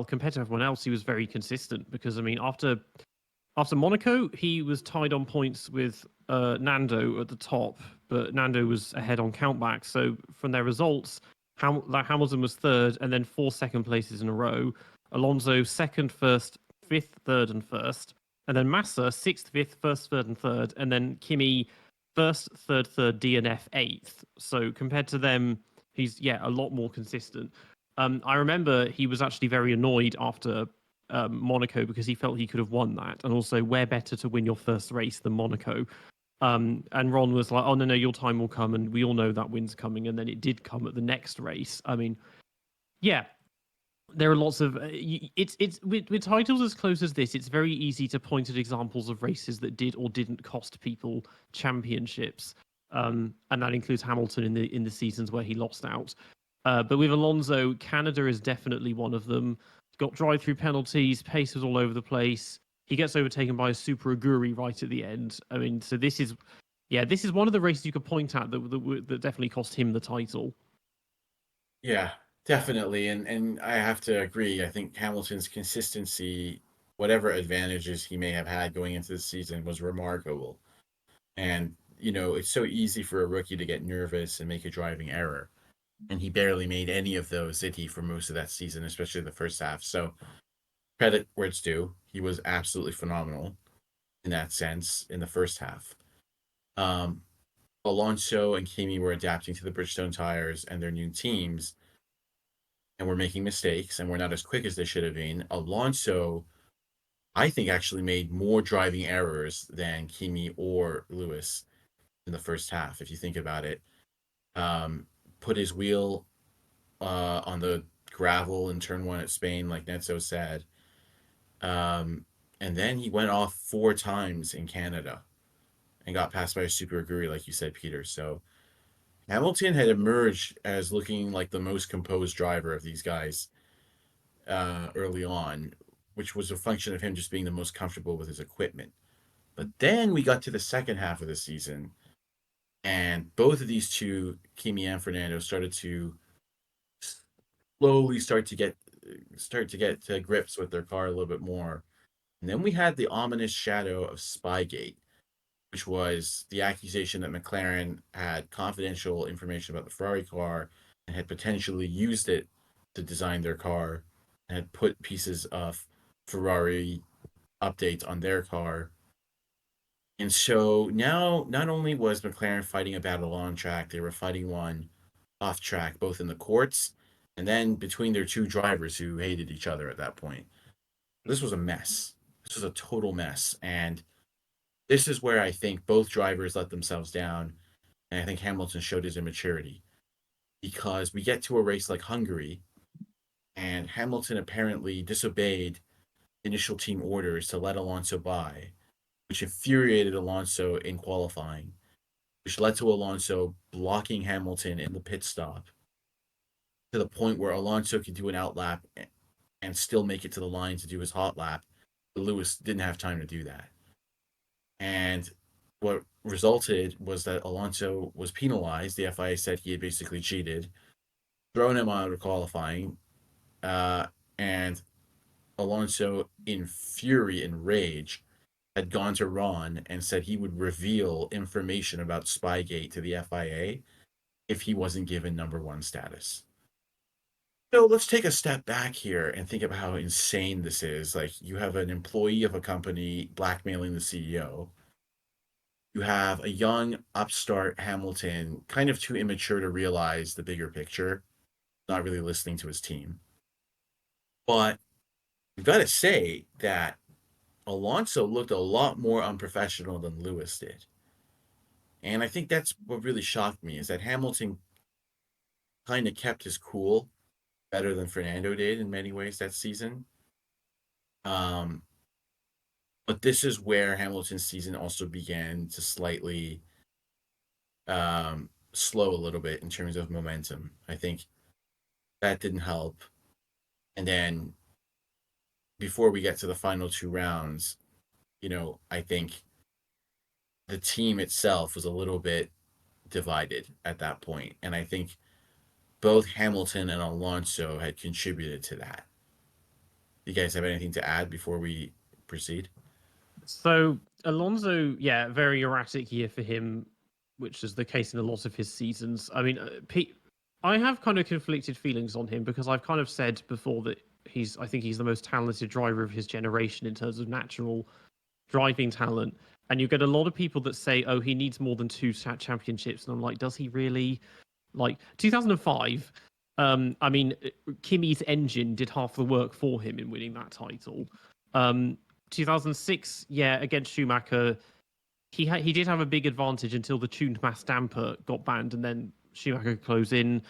compared to everyone else, he was very consistent because, I mean, after Monaco, he was tied on points with Nando at the top, but Nando was ahead on countback. So from their results, Hamilton was third, and then 4 second places in a row. Alonso second, first, fifth, third, and first, and then Massa sixth, fifth, first, third, and third, and then Kimi first, third, DNF eighth. So compared to them, he's a lot more consistent. I remember he was actually very annoyed after Monaco because he felt he could have won that, and also where better to win your first race than Monaco. And Ron was like, "Oh no, your time will come," and we all know that win's coming, and then it did come at the next race. I mean, yeah, there are lots of it's with titles as close as this, it's very easy to point at examples of races that did or didn't cost people championships, and that includes Hamilton in the seasons where he lost out. But with Alonso, Canada is definitely one of them. Got drive-through penalties, pace was all over the place. He gets overtaken by a Super Aguri right at the end. I mean, so this is one of the races you could point at that definitely cost him the title. Yeah, definitely. And I have to agree. I think Hamilton's consistency, whatever advantages he may have had going into the season, was remarkable. And, it's so easy for a rookie to get nervous and make a driving error. And he barely made any of those, did he, for most of that season, especially the first half. So credit where it's due. He was absolutely phenomenal in that sense in the first half. Alonso and Kimi were adapting to the Bridgestone tires and their new teams, and were making mistakes and were not as quick as they should have been. Alonso, I think, actually made more driving errors than Kimi or Lewis in the first half, if you think about it. Put his wheel on the gravel in turn 1 at Spain, like Nedzo said. And then he went off 4 times in Canada and got passed by a Super Aguri, like you said, Peter. So Hamilton had emerged as looking like the most composed driver of these guys early on, which was a function of him just being the most comfortable with his equipment. But then we got to the second half of the season, and both of these two, Kimi and Fernando, started to slowly start to get to grips with their car a little bit more. And then we had the ominous shadow of Spygate, which was the accusation that McLaren had confidential information about the Ferrari car and had potentially used it to design their car and had put pieces of Ferrari updates on their car. And so now, not only was McLaren fighting a battle on track, they were fighting one off track, both in the courts and then between their two drivers who hated each other at that point. This was a mess. This was a total mess. And this is where I think both drivers let themselves down. And I think Hamilton showed his immaturity, because we get to a race like Hungary, and Hamilton apparently disobeyed initial team orders to let Alonso by, which infuriated Alonso in qualifying, which led to Alonso blocking Hamilton in the pit stop to the point where Alonso could do an outlap and still make it to the line to do his hot lap. But Lewis didn't have time to do that. And what resulted was that Alonso was penalized. The FIA said he had basically cheated, thrown him out of qualifying, and Alonso, in fury and rage, had gone to Ron and said he would reveal information about Spygate to the FIA if he wasn't given number one status. So let's take a step back here and think about how insane this is. Like, you have an employee of a company blackmailing the CEO. You have a young upstart Hamilton, kind of too immature to realize the bigger picture, not really listening to his team. But you've got to say that Alonso looked a lot more unprofessional than Lewis did. And I think that's what really shocked me, is that Hamilton kind of kept his cool better than Fernando did in many ways that season. But this is where Hamilton's season also began to slightly slow a little bit in terms of momentum. I think that didn't help. And then before we get to the final two rounds, I think the team itself was a little bit divided at that point. And I think both Hamilton and Alonso had contributed to that. You guys have anything to add before we proceed? So Alonso, yeah, very erratic year for him, which is the case in a lot of his seasons. I mean, I have kind of conflicted feelings on him because I've kind of said before that I think he's the most talented driver of his generation in terms of natural driving talent. And you get a lot of people that say, oh, he needs more than two championships. And I'm like, does he really? Like 2005, I mean, Kimi's engine did half the work for him in winning that title. 2006, yeah, against Schumacher, he did have a big advantage until the tuned mass damper got banned, and then Schumacher could close in.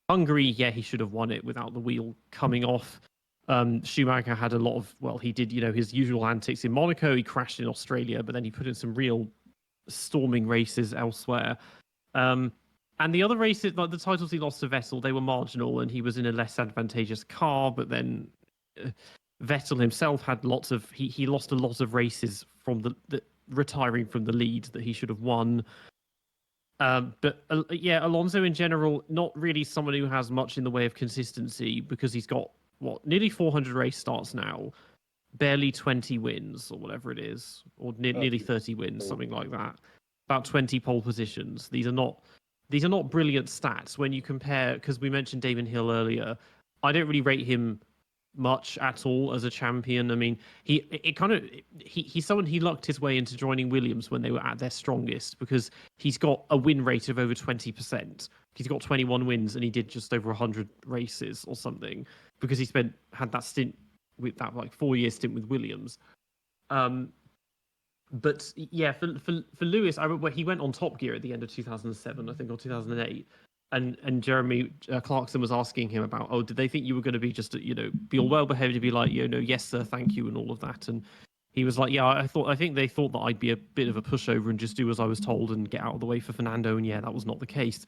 Hungary, yeah, he should have won it without the wheel coming off. Schumacher had a lot of, well, he did, his usual antics in Monaco. He crashed in Australia, but then he put in some real storming races elsewhere. And the other races, like the titles he lost to Vettel, they were marginal, and he was in a less advantageous car. But then Vettel himself had lots of he lost a lot of races from the retiring from the lead that he should have won. But yeah, Alonso in general, not really someone who has much in the way of consistency because he's got nearly 400 race starts now, barely 20 wins or whatever it is, or nearly 30 wins, something like that. About 20 pole positions. These are not brilliant stats when you compare, because we mentioned Damon Hill earlier. I don't really rate him much at all as a champion. I mean, he's someone, he lucked his way into joining Williams when they were at their strongest because he's got a win rate of over 20%. He's got 21 wins and he did just over 100 races or something because he had that stint with that 4-year stint with Williams. But yeah, for Lewis, I remember he went on Top Gear at the end of 2007, I think, or 2008, and Jeremy Clarkson was asking him about, oh, did they think you were going to be just, be all well behaved to be like, yes sir, thank you, and all of that, and he was like, yeah, I think they thought that I'd be a bit of a pushover and just do as I was told and get out of the way for Fernando, and yeah, that was not the case.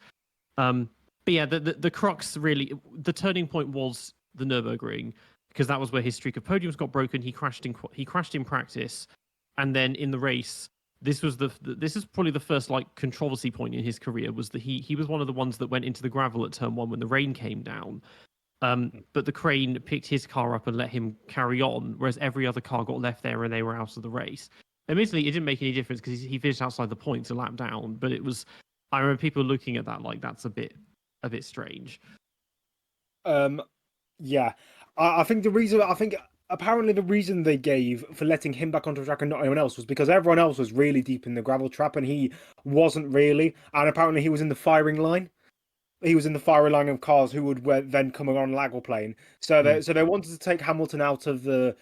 But yeah, the crux really, the turning point was the Nürburgring, because that was where his streak of podiums got broken. He crashed in practice. And then in the race, this is probably the first controversy point in his career, was that he was one of the ones that went into the gravel at turn 1 when the rain came down. But the crane picked his car up and let him carry on, whereas every other car got left there and they were out of the race. Admittedly, it didn't make any difference because he finished outside the points a lap down. But I remember people looking at that like that's a bit strange. Yeah, I think apparently the reason they gave for letting him back onto the track and not anyone else was because everyone else was really deep in the gravel trap and he wasn't really. And apparently he was in the firing line. He was in the firing line of cars who would then come on Lagerplane. So they wanted to take Hamilton out of the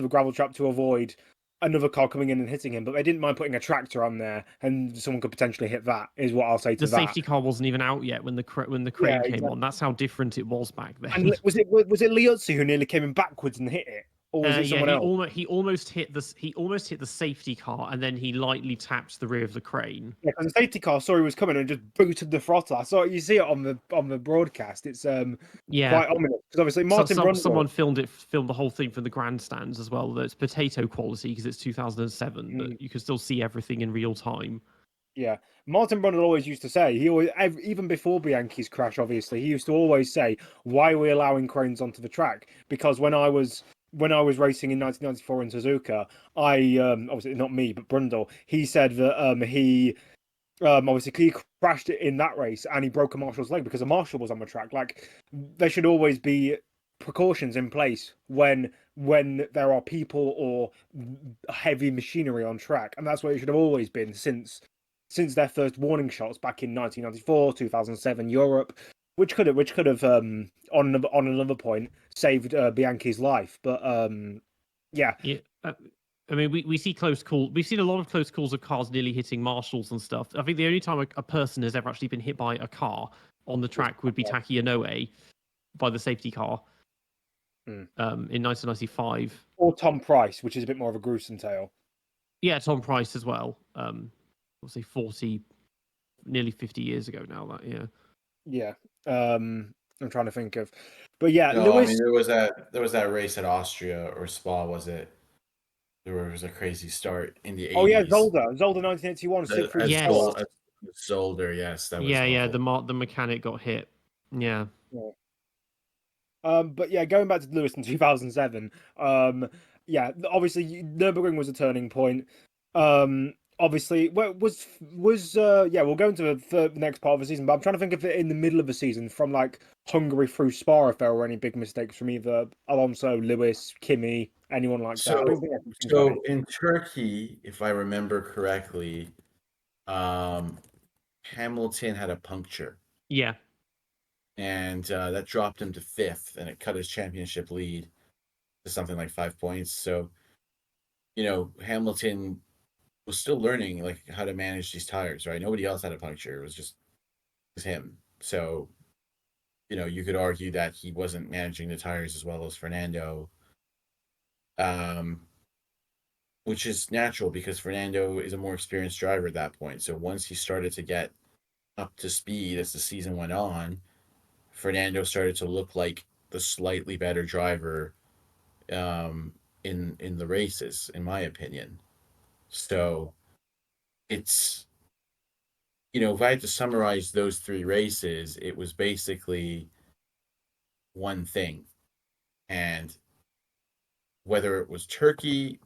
gravel trap to avoid another car coming in and hitting him, but they didn't mind putting a tractor on there, and someone could potentially hit that. Is what I'll say to that. The safety car wasn't even out yet when the crane came on. That's how different it was back then. And was it Liuzzi who nearly came in backwards and hit it, or was it someone else? He almost hit the safety car, and then he lightly tapped the rear of the crane. Yeah, because the safety car saw he was coming and just booted the throttle. I saw you see it on the broadcast. It's quite ominous because obviously someone filmed the whole thing from the grandstands as well. Though it's potato quality because it's 2007, but you can still see everything in real time. Yeah, Martin Brundle always used to say, even before Bianchi's crash, obviously, he used to always say, "Why are we allowing cranes onto the track?" Because when I was racing in 1994 in Suzuka, I obviously not me, but Brundle, he said that he obviously he crashed it in that race and he broke a marshal's leg because a marshal was on the track. Like, there should always be precautions in place when there are people or heavy machinery on track, and that's what it should have always been since their first warning shots back in 1994, 2007 Europe, which could have on another point saved Bianchi's life. But yeah, Yeah. I mean, we see close call. We've seen a lot of close calls of cars nearly hitting marshals and stuff. I think the only time a person has ever actually been hit by a car on the track would be Taki Inoue by the safety car in 1995. or Tom Price, which is a bit more of a gruesome tale. Yeah, Tom Price as well. Obviously 40, nearly 50 years ago now. That Yeah. I'm trying to think of, but yeah, No, I Lewis. mean there was that race at Austria or Spa, was it? There was a crazy start in the 80s. Oh yeah, Zolder 1981, Siegfried Yes. Sport. Zolder, yes, that was yeah. awful. The mechanic got hit. Yeah. Yeah. But yeah, going back to Lewis in 2007. Yeah, obviously Nürburgring was a turning point. Obviously, yeah, we'll go into the next part of the season, but I'm trying to think of it in the middle of the season from like Hungary through Spa if there were any big mistakes from either Alonso, Lewis, Kimi, anyone like that. I don't think I can think of any. In Turkey, if I remember correctly, Hamilton had a puncture. Yeah. And that dropped him to fifth, and it cut his championship lead to something like 5 points. So, Hamilton was still learning like how to manage these tires, right? Nobody else had a puncture. It was him. So, you could argue that he wasn't managing the tires as well as Fernando. Which is natural because Fernando is a more experienced driver at that point. So once he started to get up to speed as the season went on, Fernando started to look like the slightly better driver in the races, in my opinion. So it's if I had to summarize those three races, it was basically one thing. And whether it was Turkey,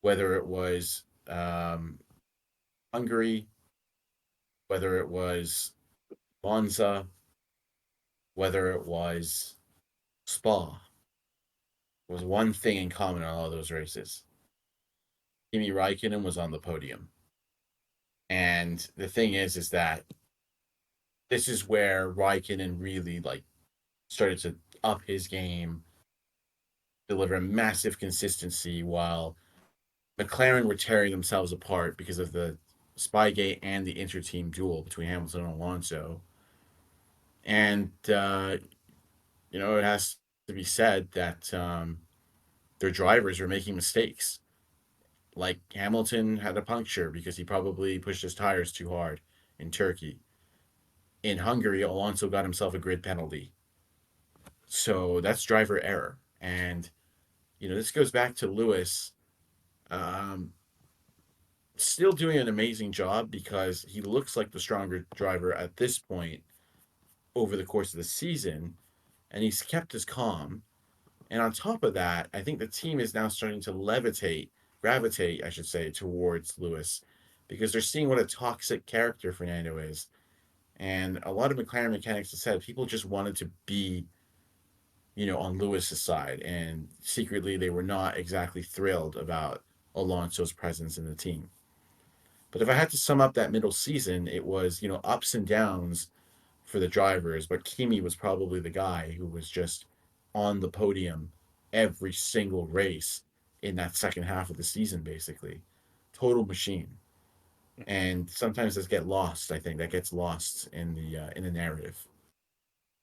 whether it was Hungary, whether it was Monza, whether it was Spa, was one thing in common on all those races. Kimi Räikkönen was on the podium. And the thing is that this is where Räikkönen really started to up his game, deliver a massive consistency, while McLaren were tearing themselves apart because of the Spygate and the inter-team duel between Hamilton and Alonso. And it has to be said that their drivers were making mistakes. Like Hamilton had a puncture because he probably pushed his tires too hard in Turkey. In Hungary, Alonso got himself a grid penalty. So that's driver error. And, this goes back to Lewis still doing an amazing job because he looks like the stronger driver at this point over the course of the season. And he's kept his calm. And on top of that, I think the team is now starting to gravitate, I should say, towards Lewis because they're seeing what a toxic character Fernando is. And a lot of McLaren mechanics have said people just wanted to be, on Lewis's side. And secretly, they were not exactly thrilled about Alonso's presence in the team. But if I had to sum up that middle season, it was, ups and downs for the drivers. But Kimi was probably the guy who was just on the podium every single race in that second half of the season, basically. Total machine. And sometimes this get lost. I think that gets lost in the narrative.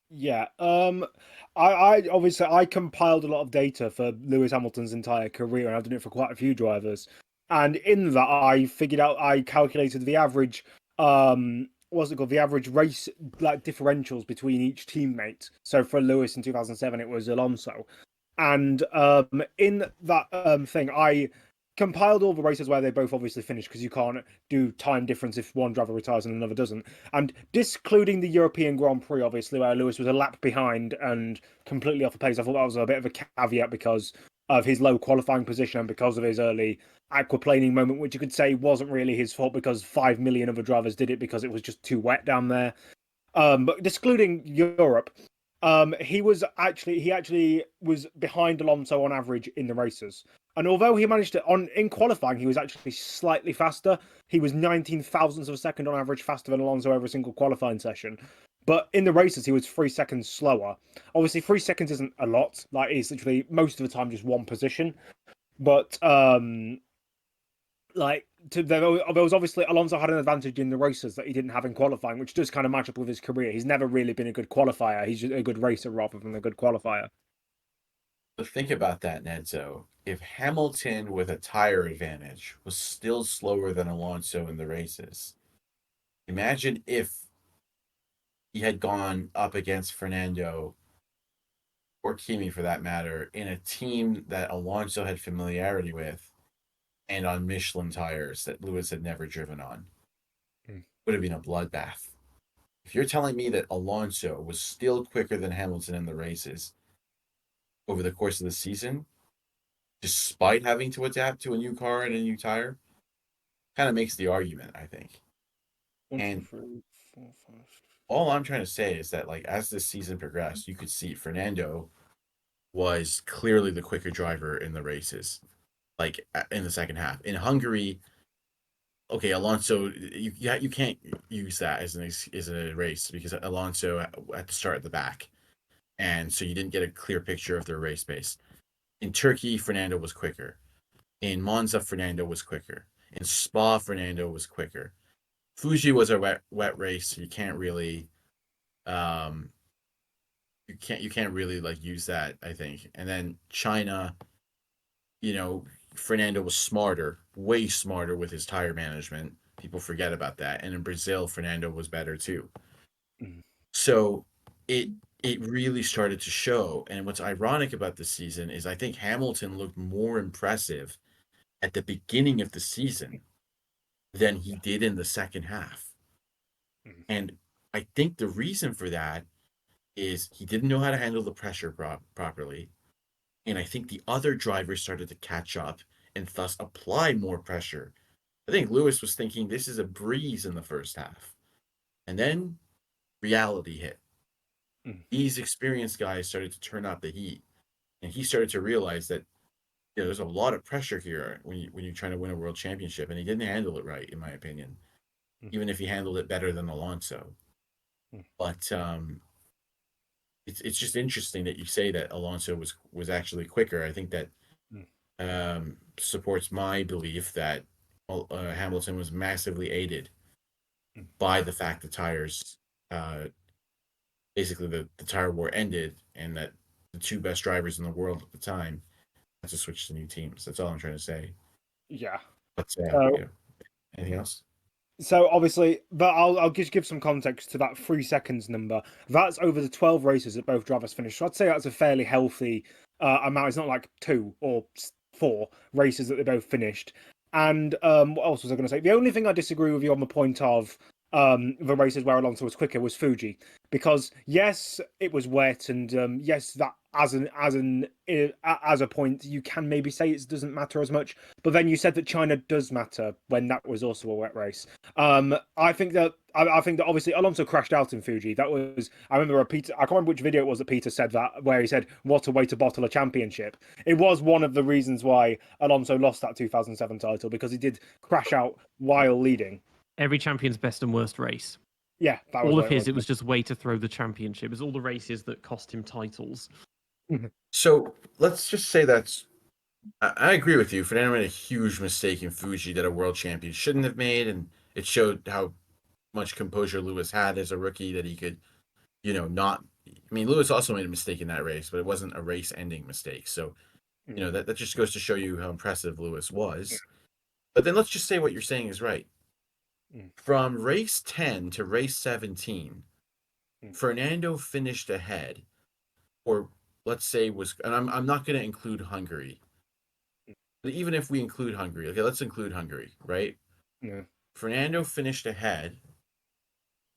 Yeah. I obviously I compiled a lot of data for Lewis Hamilton's entire career, and I've done it for quite a few drivers. And in that, I calculated the average, what's it called? The average race differentials between each teammate. So for Lewis in 2007, it was Alonso, and in that thing, I compiled all the races where they both obviously finished, because you can't do time difference if one driver retires and another doesn't. And discluding the European Grand Prix, obviously, where Lewis was a lap behind and completely off the pace, I thought that was a bit of a caveat because of his low qualifying position and because of his early aquaplaning moment, which you could say wasn't really his fault because 5 million other drivers did it because it was just too wet down there. But excluding Europe, he actually was behind Alonso on average in the races. And although he managed to in qualifying, he was actually slightly faster. He was 19 thousandths of a second on average faster than Alonso every single qualifying session. But in the races, he was 3 seconds slower. Obviously, 3 seconds isn't a lot. Like, it's literally most of the time just one position. But there was obviously Alonso had an advantage in the races that he didn't have in qualifying, which does kind of match up with his career. He's never really been a good qualifier. He's just a good racer rather than a good qualifier. But think about that, Nedzo. If Hamilton with a tire advantage was still slower than Alonso in the races, imagine if he had gone up against Fernando or Kimi for that matter in a team that Alonso had familiarity with and on Michelin tires that Lewis had never driven on. Would have been a bloodbath. If you're telling me that Alonso was still quicker than Hamilton in the races over the course of the season, despite having to adapt to a new car and a new tire, kind of makes the argument, I think. And all I'm trying to say is that, like, as this season progressed, you could see Fernando was clearly the quicker driver in the races, like in the second half. In Hungary, okay, Alonso, you can't use that as a race because Alonso had to start at the back, and so you didn't get a clear picture of their race pace. In Turkey, Fernando was quicker. In Monza, Fernando was quicker. In Spa, Fernando was quicker. Fuji was a wet race. So you can't really, you can't really like use that, I think. And then China, Fernando was smarter, way smarter with his tire management. People forget about that. And in Brazil, Fernando was better too. Mm. So it really started to show. And what's ironic about this season is I think Hamilton looked more impressive at the beginning of the season than he did in the second half. And I think the reason for that is he didn't know how to handle the pressure properly. And I think the other drivers started to catch up and thus apply more pressure. I think Lewis was thinking this is a breeze in the first half. And then reality hit. These experienced guys started to turn up the heat. And he started to realize that there's a lot of pressure here when you're trying to win a world championship. And he didn't handle it right, in my opinion, even if he handled it better than Alonso. But it's just interesting that you say that Alonso was actually quicker. I think that supports my belief that Hamilton was massively aided by the fact the tires, basically the tire war ended, and that the two best drivers in the world at the time had to switch to new teams. That's all I'm trying to say. Yeah. But anything else? So obviously, but I'll just give some context to that 3 seconds number. That's over the 12 races that both drivers finished. So I'd say that's a fairly healthy amount. It's not like 2 or 4 races that they both finished. And what else was I going to say? The only thing I disagree with you on the point of the races where Alonso was quicker was Fuji, because yes, it was wet, and yes, that as a point you can maybe say it doesn't matter as much. But then you said that China does matter when that was also a wet race. I think that obviously Alonso crashed out in Fuji. That was, I remember I can't remember which video it was that Peter said that, where he said, "What a way to bottle a championship." It was one of the reasons why Alonso lost that 2007 title, because he did crash out while leading. Every champion's best and worst race. Yeah, that was all of his. It was just way to throw the championship. It was all the races that cost him titles. So let's just say I agree with you. Fernando made a huge mistake in Fuji that a world champion shouldn't have made, and it showed how much composure Lewis had as a rookie, that he could, not. I mean, Lewis also made a mistake in that race, but it wasn't a race-ending mistake. So, that just goes to show you how impressive Lewis was. But then let's just say what you're saying is right. From race 10 to race 17, Fernando finished ahead, or let's say and I'm not going to include Hungary. But even if we include Hungary, okay, let's include Hungary, right? Yeah. Fernando finished ahead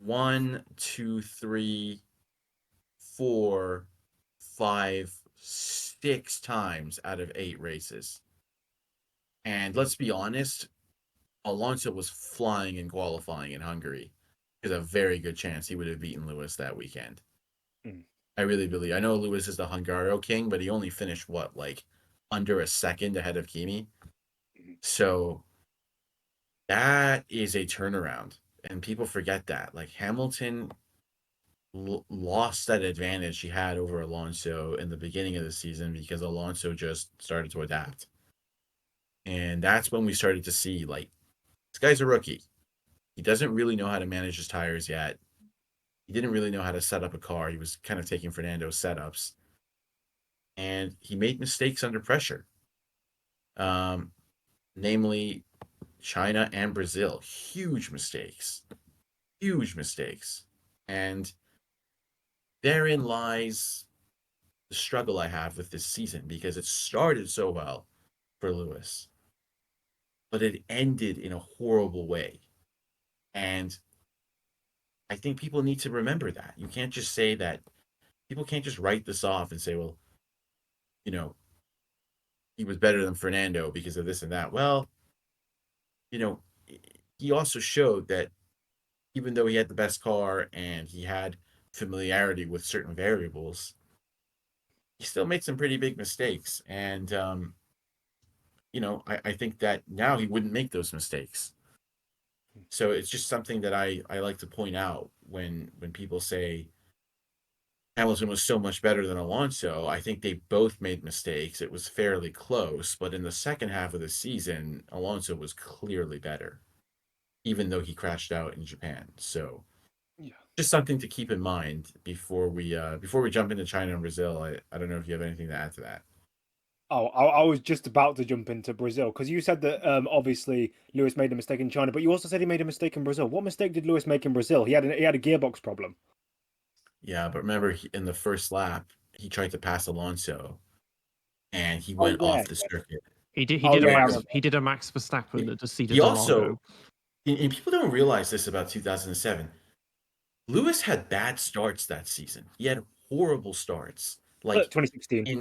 1, 2, 3, 4, 5, 6 times out of 8 races. And let's be honest, Alonso was flying in qualifying in Hungary. There's a very good chance he would have beaten Lewis that weekend. Mm. I really believe. I know Lewis is the Hungaro king, but he only finished like under a second ahead of Kimi. So that is a turnaround, and people forget that. Like Hamilton lost that advantage he had over Alonso in the beginning of the season because Alonso just started to adapt. And that's when we started to see, like, this guy's a rookie. He doesn't really know how to manage his tires yet. He didn't really know how to set up a car. He was kind of taking Fernando's setups. And he made mistakes under pressure. Namely China and Brazil. Huge mistakes. Huge mistakes. And therein lies the struggle I have with this season because it started so well for Lewis, but it ended in a horrible way. And I think people need to remember that. You can't just say that. People can't just write this off and say, well, you know, he was better than Fernando because of this and that. Well, you know, he also showed that even though he had the best car and he had familiarity with certain variables, he still made some pretty big mistakes. And, I think that now he wouldn't make those mistakes. So it's just something that I like to point out when people say Hamilton was so much better than Alonso. I think they both made mistakes. It was fairly close, but in the second half of the season, Alonso was clearly better, even though he crashed out in Japan. So Yeah. just something to keep in mind before we jump into China and Brazil. I don't know if you have anything to add to that. Oh, I was just about to jump into Brazil because you said that obviously Lewis made a mistake in China, but you also said he made a mistake in Brazil. What mistake did Lewis make in Brazil? He had a gearbox problem. Yeah, but remember in the first lap, he tried to pass Alonso and he Oh went yeah, off the circuit. He did. Oh, yeah, I remember. He did a Max Verstappen that defeated He also, Largo. and people don't realize this about 2007. Lewis had bad starts that season. He had horrible starts. Like 2016. in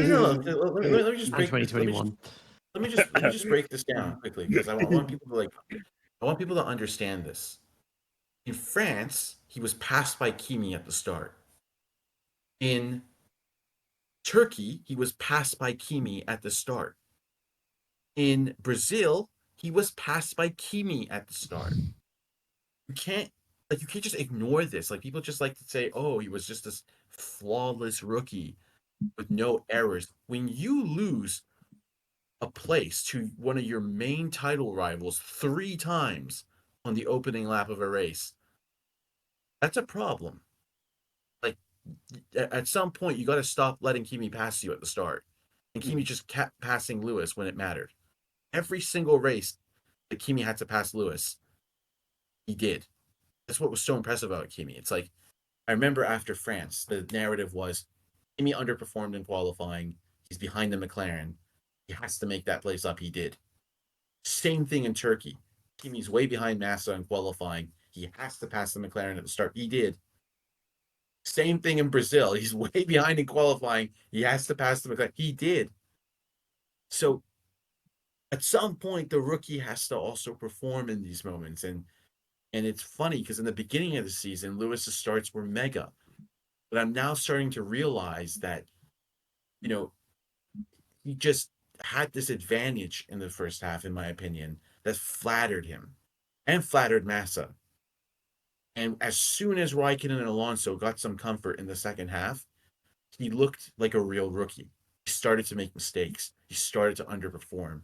no, let me just And break this. 2021. Let me just break this down quickly because I want people to I want people to understand this. In France, he was passed by Kimi at the start. In Turkey, he was passed by Kimi at the start. In Brazil, he was passed by Kimi at the start. You can't you can't just ignore this. Like people just like to say, "Oh, he was just this flawless rookie with no errors." When you lose a place to one of your main title rivals 3 times on the opening lap of a race, that's a problem. Like at some point you got to stop letting Kimi pass you at the start. And Kimi just kept passing Lewis when it mattered. Every single race that Kimi had to pass Lewis, he did. That's what was so impressive about Kimi. It's like I remember after France, the narrative was Kimi underperformed in qualifying. He's behind the McLaren. He has to make that place up. He did. Same thing in Turkey. Kimi's way behind Massa in qualifying. He has to pass the McLaren at the start. He did. Same thing in Brazil. He's way behind in qualifying. He has to pass the McLaren. He did. So at some point, the rookie has to also perform in these moments. And it's funny because in the beginning of the season, Lewis's starts were mega. But I'm now starting to realize that, he just had this advantage in the first half, in my opinion, that flattered him and flattered Massa. And as soon as Raikkonen and Alonso got some comfort in the second half, he looked like a real rookie. He started to make mistakes. He started to underperform.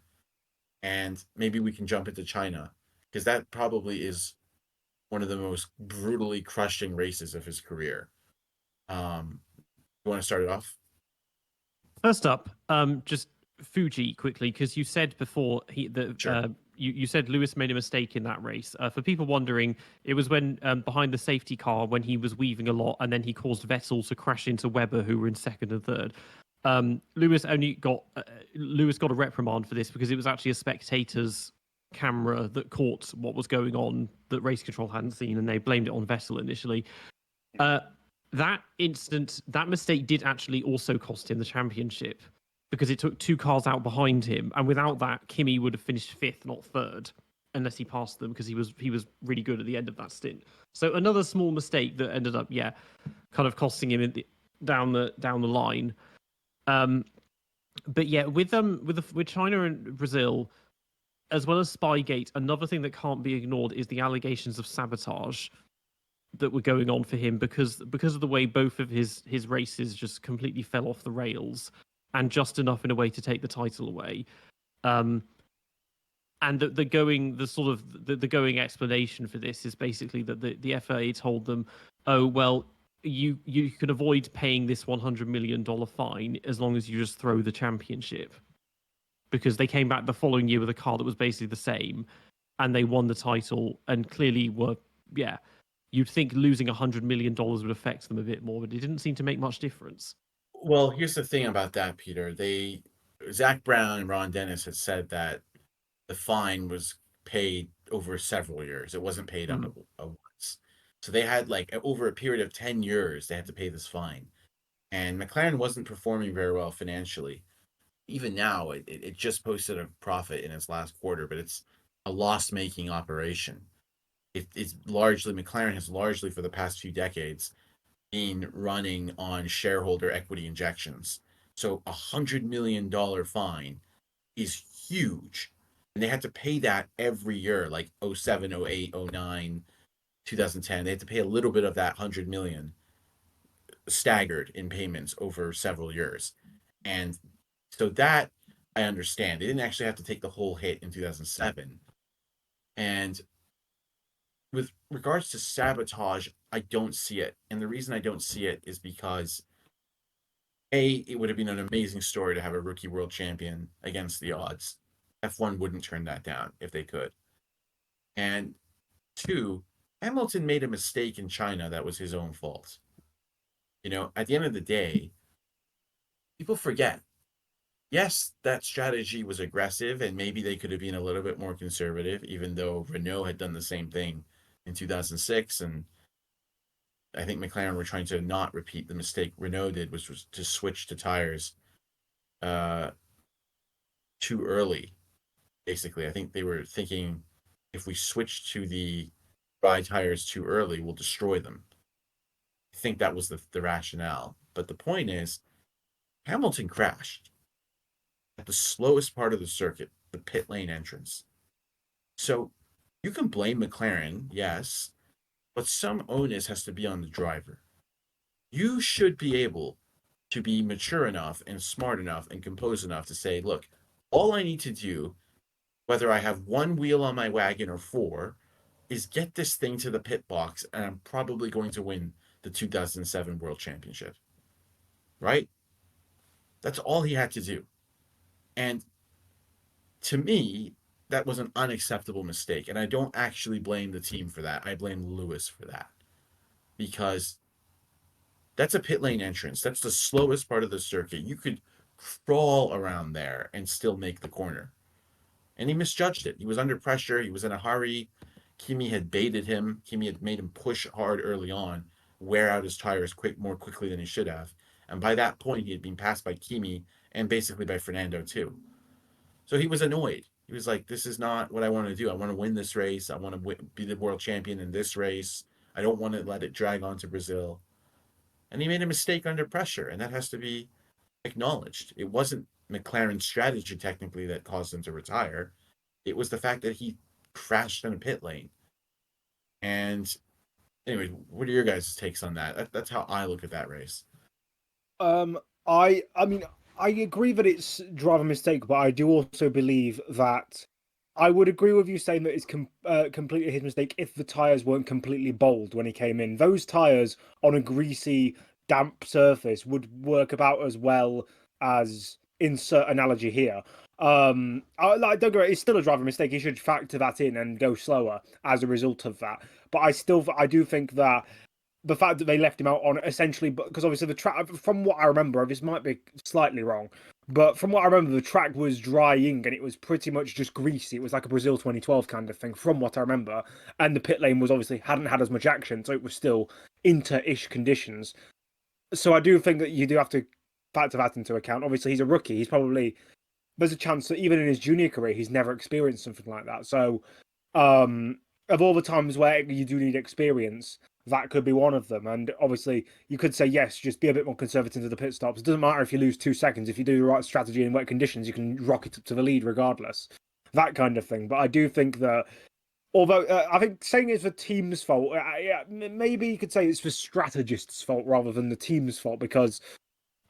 And maybe we can jump into China because that probably is one of the most brutally crushing races of his career. You want to start it off? First up, just Fuji quickly, because you said before Sure. You said Lewis made a mistake in that race. For people wondering, it was when behind the safety car when he was weaving a lot, and then he caused Vettel to crash into Webber, who were in second and third. Lewis got a reprimand for this because it was actually a spectator's camera that caught what was going on that race control hadn't seen, and they blamed it on Vettel initially. That mistake did actually also cost him the championship because it took 2 cars out behind him, and without that, Kimi would have finished 5th, not 3rd, unless he passed them because he was really good at the end of that stint. So another small mistake that ended up, kind of costing him down the line. But yeah, with China and Brazil, as well as Spygate, another thing that can't be ignored is the allegations of sabotage that were going on for him because of the way both of his races just completely fell off the rails, and just enough in a way to take the title away. And the going explanation for this is basically that the FIA told them, oh well, you can avoid paying this $100 million fine as long as you just throw the championship, because they came back the following year with a car that was basically the same, and they won the title and clearly were You'd think losing $100 million would affect them a bit more, but it didn't seem to make much difference. Well, here's the thing about that, Peter. Zach Brown and Ron Dennis had said that the fine was paid over several years. It wasn't paid up at once. So they had over a period of 10 years, they had to pay this fine. And McLaren wasn't performing very well financially. Even now, it just posted a profit in its last quarter, but it's a loss-making operation. McLaren has largely for the past few decades been running on shareholder equity injections. So $100 million fine is huge. And they had to pay that every year, like 07, 08, 09, 2010. They had to pay a little bit of that 100 million staggered in payments over several years. And so that I understand. They didn't actually have to take the whole hit in 2007. And with regards to sabotage, I don't see it. And the reason I don't see it is because it would have been an amazing story to have a rookie world champion against the odds. F1 wouldn't turn that down if they could. And 2, Hamilton made a mistake in China that was his own fault. At the end of the day, people forget. Yes, that strategy was aggressive, and maybe they could have been a little bit more conservative, even though Renault had done the same thing in 2006. And I think McLaren were trying to not repeat the mistake Renault did, which was to switch to tires too early. Basically, I think they were thinking if we switch to the dry tires too early, we'll destroy them. I think that was the rationale. But the point is, Hamilton crashed at the slowest part of the circuit, the pit lane entrance. So you can blame McLaren, yes, but some onus has to be on the driver. You should be able to be mature enough and smart enough and composed enough to say, look, all I need to do, whether I have 1 wheel on my wagon or 4, is get this thing to the pit box, and I'm probably going to win the 2007 World Championship. Right? That's all he had to do. And to me, that was an unacceptable mistake. And I don't actually blame the team for that. I blame Lewis for that. Because that's a pit lane entrance. That's the slowest part of the circuit. You could crawl around there and still make the corner. And he misjudged it. He was under pressure. He was in a hurry. Kimi had baited him. Kimi had made him push hard early on, wear out his tires more quickly than he should have. And by that point, he had been passed by Kimi and basically by Fernando too. So he was annoyed. He was like, this is not what I want to do. I want to win this race. I want to be the world champion in this race. I don't want to let it drag on to Brazil. And he made a mistake under pressure, and that has to be acknowledged. It wasn't McLaren's strategy technically that caused him to retire. It was the fact that he crashed in a pit lane. And anyway, what are your guys' takes on that? That's how I look at that race. I mean, I agree that it's driver mistake, but I do also believe that I would agree with you saying that it's completely his mistake if the tires weren't completely bowled when he came in. Those tires on a greasy, damp surface would work about as well as, insert analogy here. Don't get me, it's still a driver mistake. He should factor that in and go slower as a result of that. But I do think that the fact that they left him out on essentially, because obviously the track, from what I remember, this might be slightly wrong, but from what I remember, the track was drying and it was pretty much just greasy. It was like a Brazil 2012 kind of thing, from what I remember. And the pit lane was obviously hadn't had as much action, so it was still inter-ish conditions. So I do think that you do have to factor that into account. Obviously, he's a rookie. He's probably there's a chance that even in his junior career, he's never experienced something like that. So, of all the times where you do need experience, that could be one of them. And obviously, you could say, yes, just be a bit more conservative to the pit stops. It doesn't matter if you lose 2 seconds. If you do the right strategy in wet conditions, you can rocket up to the lead regardless. That kind of thing. But I do think that, although I think saying it's the team's fault, maybe you could say it's the strategist's fault rather than the team's fault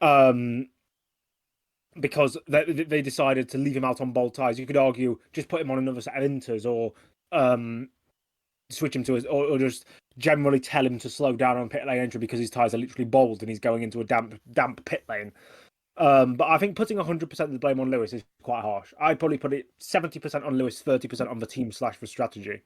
um, because they decided to leave him out on bold tires. You could argue just put him on another set of inters, or switch him to his, or just generally tell him to slow down on pit lane entry because his tires are literally bald and he's going into a damp pit lane. But I think putting 100% of the blame on Lewis is quite harsh. I'd probably put it 70% on Lewis, 30% on the team / the strategy.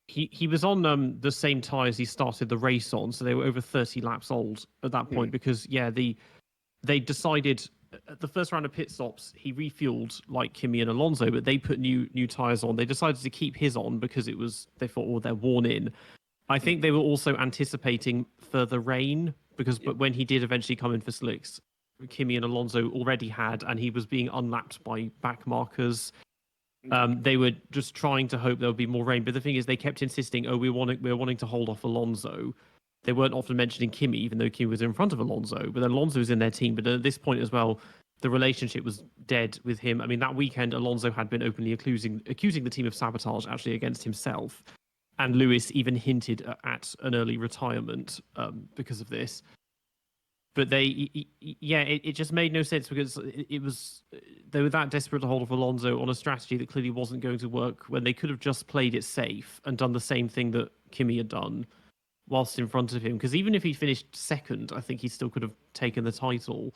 He was on the same tyres he started the race on, so they were over 30 laps old at that point. Because they decided at the first round of pit stops he refueled like Kimi and Alonso, but they put new tyres on. They decided to keep his on because they thought, oh, they're worn in. I think they were also anticipating further rain but when he did eventually come in for slicks, Kimi and Alonso already had, and he was being unlapped by back markers. They were just trying to hope there would be more rain, but the thing is, they kept insisting, "Oh, we're wanting to hold off Alonso." They weren't often mentioning Kimi, even though Kimi was in front of Alonso. But then Alonso was in their team. But at this point as well, the relationship was dead with him. I mean, that weekend, Alonso had been openly accusing the team of sabotage, actually against himself, and Lewis even hinted at an early retirement because of this. But it just made no sense because it was they were that desperate to hold off Alonso on a strategy that clearly wasn't going to work when they could have just played it safe and done the same thing that Kimi had done whilst in front of him. Because even if he finished second, I think he still could have taken the title.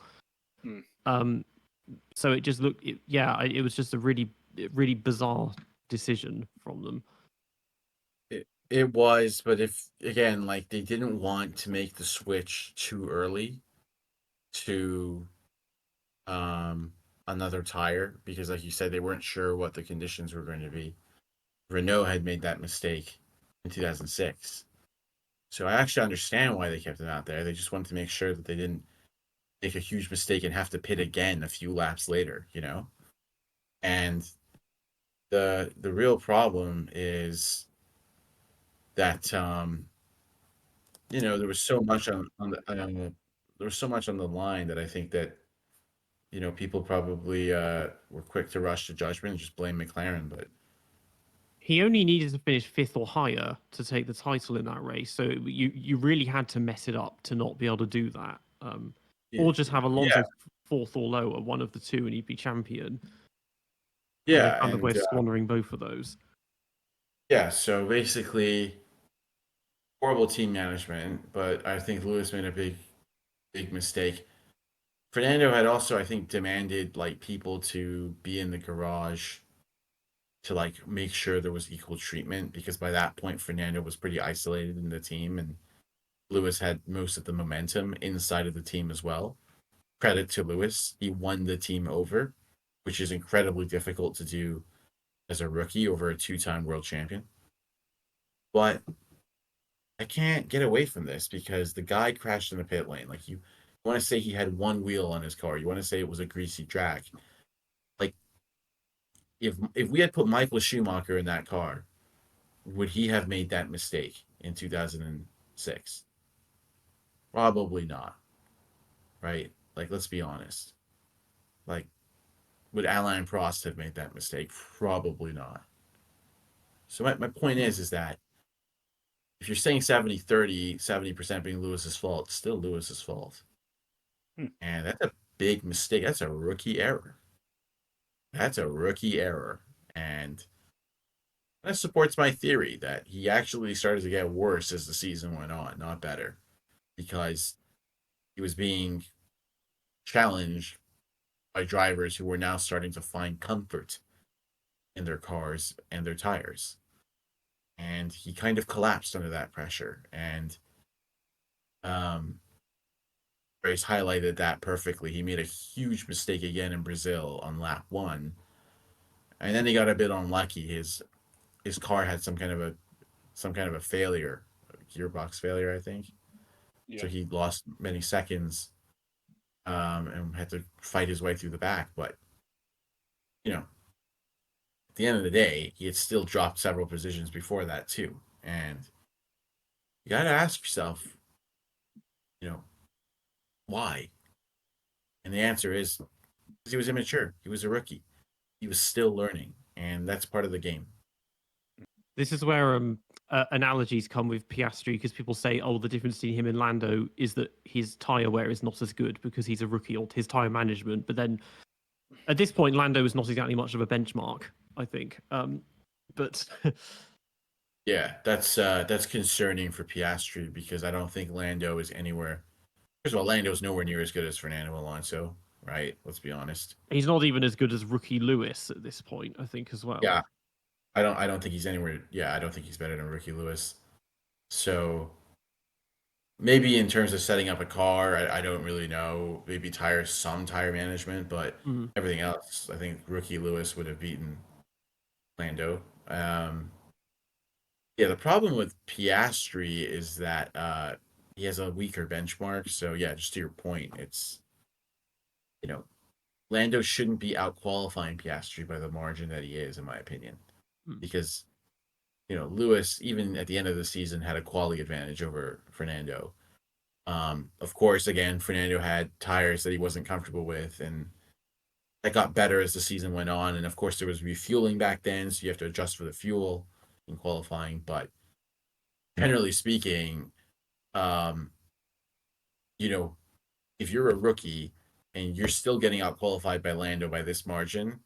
So it just looked, it was just a really, really bizarre decision from them. It was, but if again, like they didn't want to make the switch too early to another tire because, like you said, they weren't sure what the conditions were going to be. Renault had made that mistake in 2006, so I actually understand why they kept him out there. They just wanted to make sure that they didn't make a huge mistake and have to pit again a few laps later, you know. And the real problem is that there was so much on the there was so much on the line that I think that people probably were quick to rush to judgment and just blame McLaren, but he only needed to finish fifth or higher to take the title in that race. So you really had to mess it up to not be able to do that, or just have Alonso fourth or lower, one of the two, and he'd be champion. Yeah, and they found a way of squandering both of those. Yeah, so basically, horrible team management, but I think Lewis made a big mistake. Fernando had also, I think, demanded like people to be in the garage to like make sure there was equal treatment because by that point Fernando was pretty isolated in the team and Lewis had most of the momentum inside of the team as well. Credit to Lewis, he won the team over, which is incredibly difficult to do as a rookie over a 2-time world champion. But I can't get away from this because the guy crashed in the pit lane. Like you want to say he had one wheel on his car. You want to say it was a greasy track. Like if we had put Michael Schumacher in that car, would he have made that mistake in 2006? Probably not. Right? Like let's be honest. Like would Alain Prost have made that mistake? Probably not. So my point is that if you're saying 70-30, 70% being Lewis's fault, it's still Lewis's fault. And that's a big mistake. That's a rookie error. And that supports my theory that he actually started to get worse as the season went on, not better. Because he was being challenged by drivers who were now starting to find comfort in their cars and their tires. And he kind of collapsed under that pressure. And Race highlighted that perfectly. He made a huge mistake again in Brazil on lap 1, and then he got a bit unlucky. His car had some kind of a failure, a gearbox failure, I think. Yeah. So he lost many seconds, and had to fight his way through the back. But at the end of the day, he had still dropped several positions before that too. And you got to ask yourself, you know, why? And the answer is because he was immature. He was a rookie. He was still learning, and that's part of the game. This is where analogies come with Piastri, because people say, "Oh, the difference between him and Lando is that his tire wear is not as good because he's a rookie, or his tire management." But then, at this point, Lando is not exactly much of a benchmark, I think. But Yeah, that's concerning for Piastri because I don't think Lando is anywhere. First of all, Lando's nowhere near as good as Fernando Alonso, right? Let's be honest. he's not even as good as rookie Lewis at this point, I think, as well. Yeah, I don't think he's anywhere. Yeah, I don't think he's better than Ricky Lewis. So maybe in terms of setting up a car, I don't really know. Maybe some tire management, but Mhm. everything else, I think Rookie Lewis would have beaten Lando. Yeah, the problem with Piastri is that he has a weaker benchmark. So yeah, just to your point, it's you know Lando shouldn't be out qualifying Piastri by the margin that he is, in my opinion, because Lewis, even at the end of the season, had a quality advantage over Fernando. Of course, again, Fernando had tires that he wasn't comfortable with, and that got better as the season went on. And of course, there was refueling back then, so you have to adjust for the fuel in qualifying. But generally speaking, um, you know, if you're a rookie and you're still getting out qualified by Lando by this margin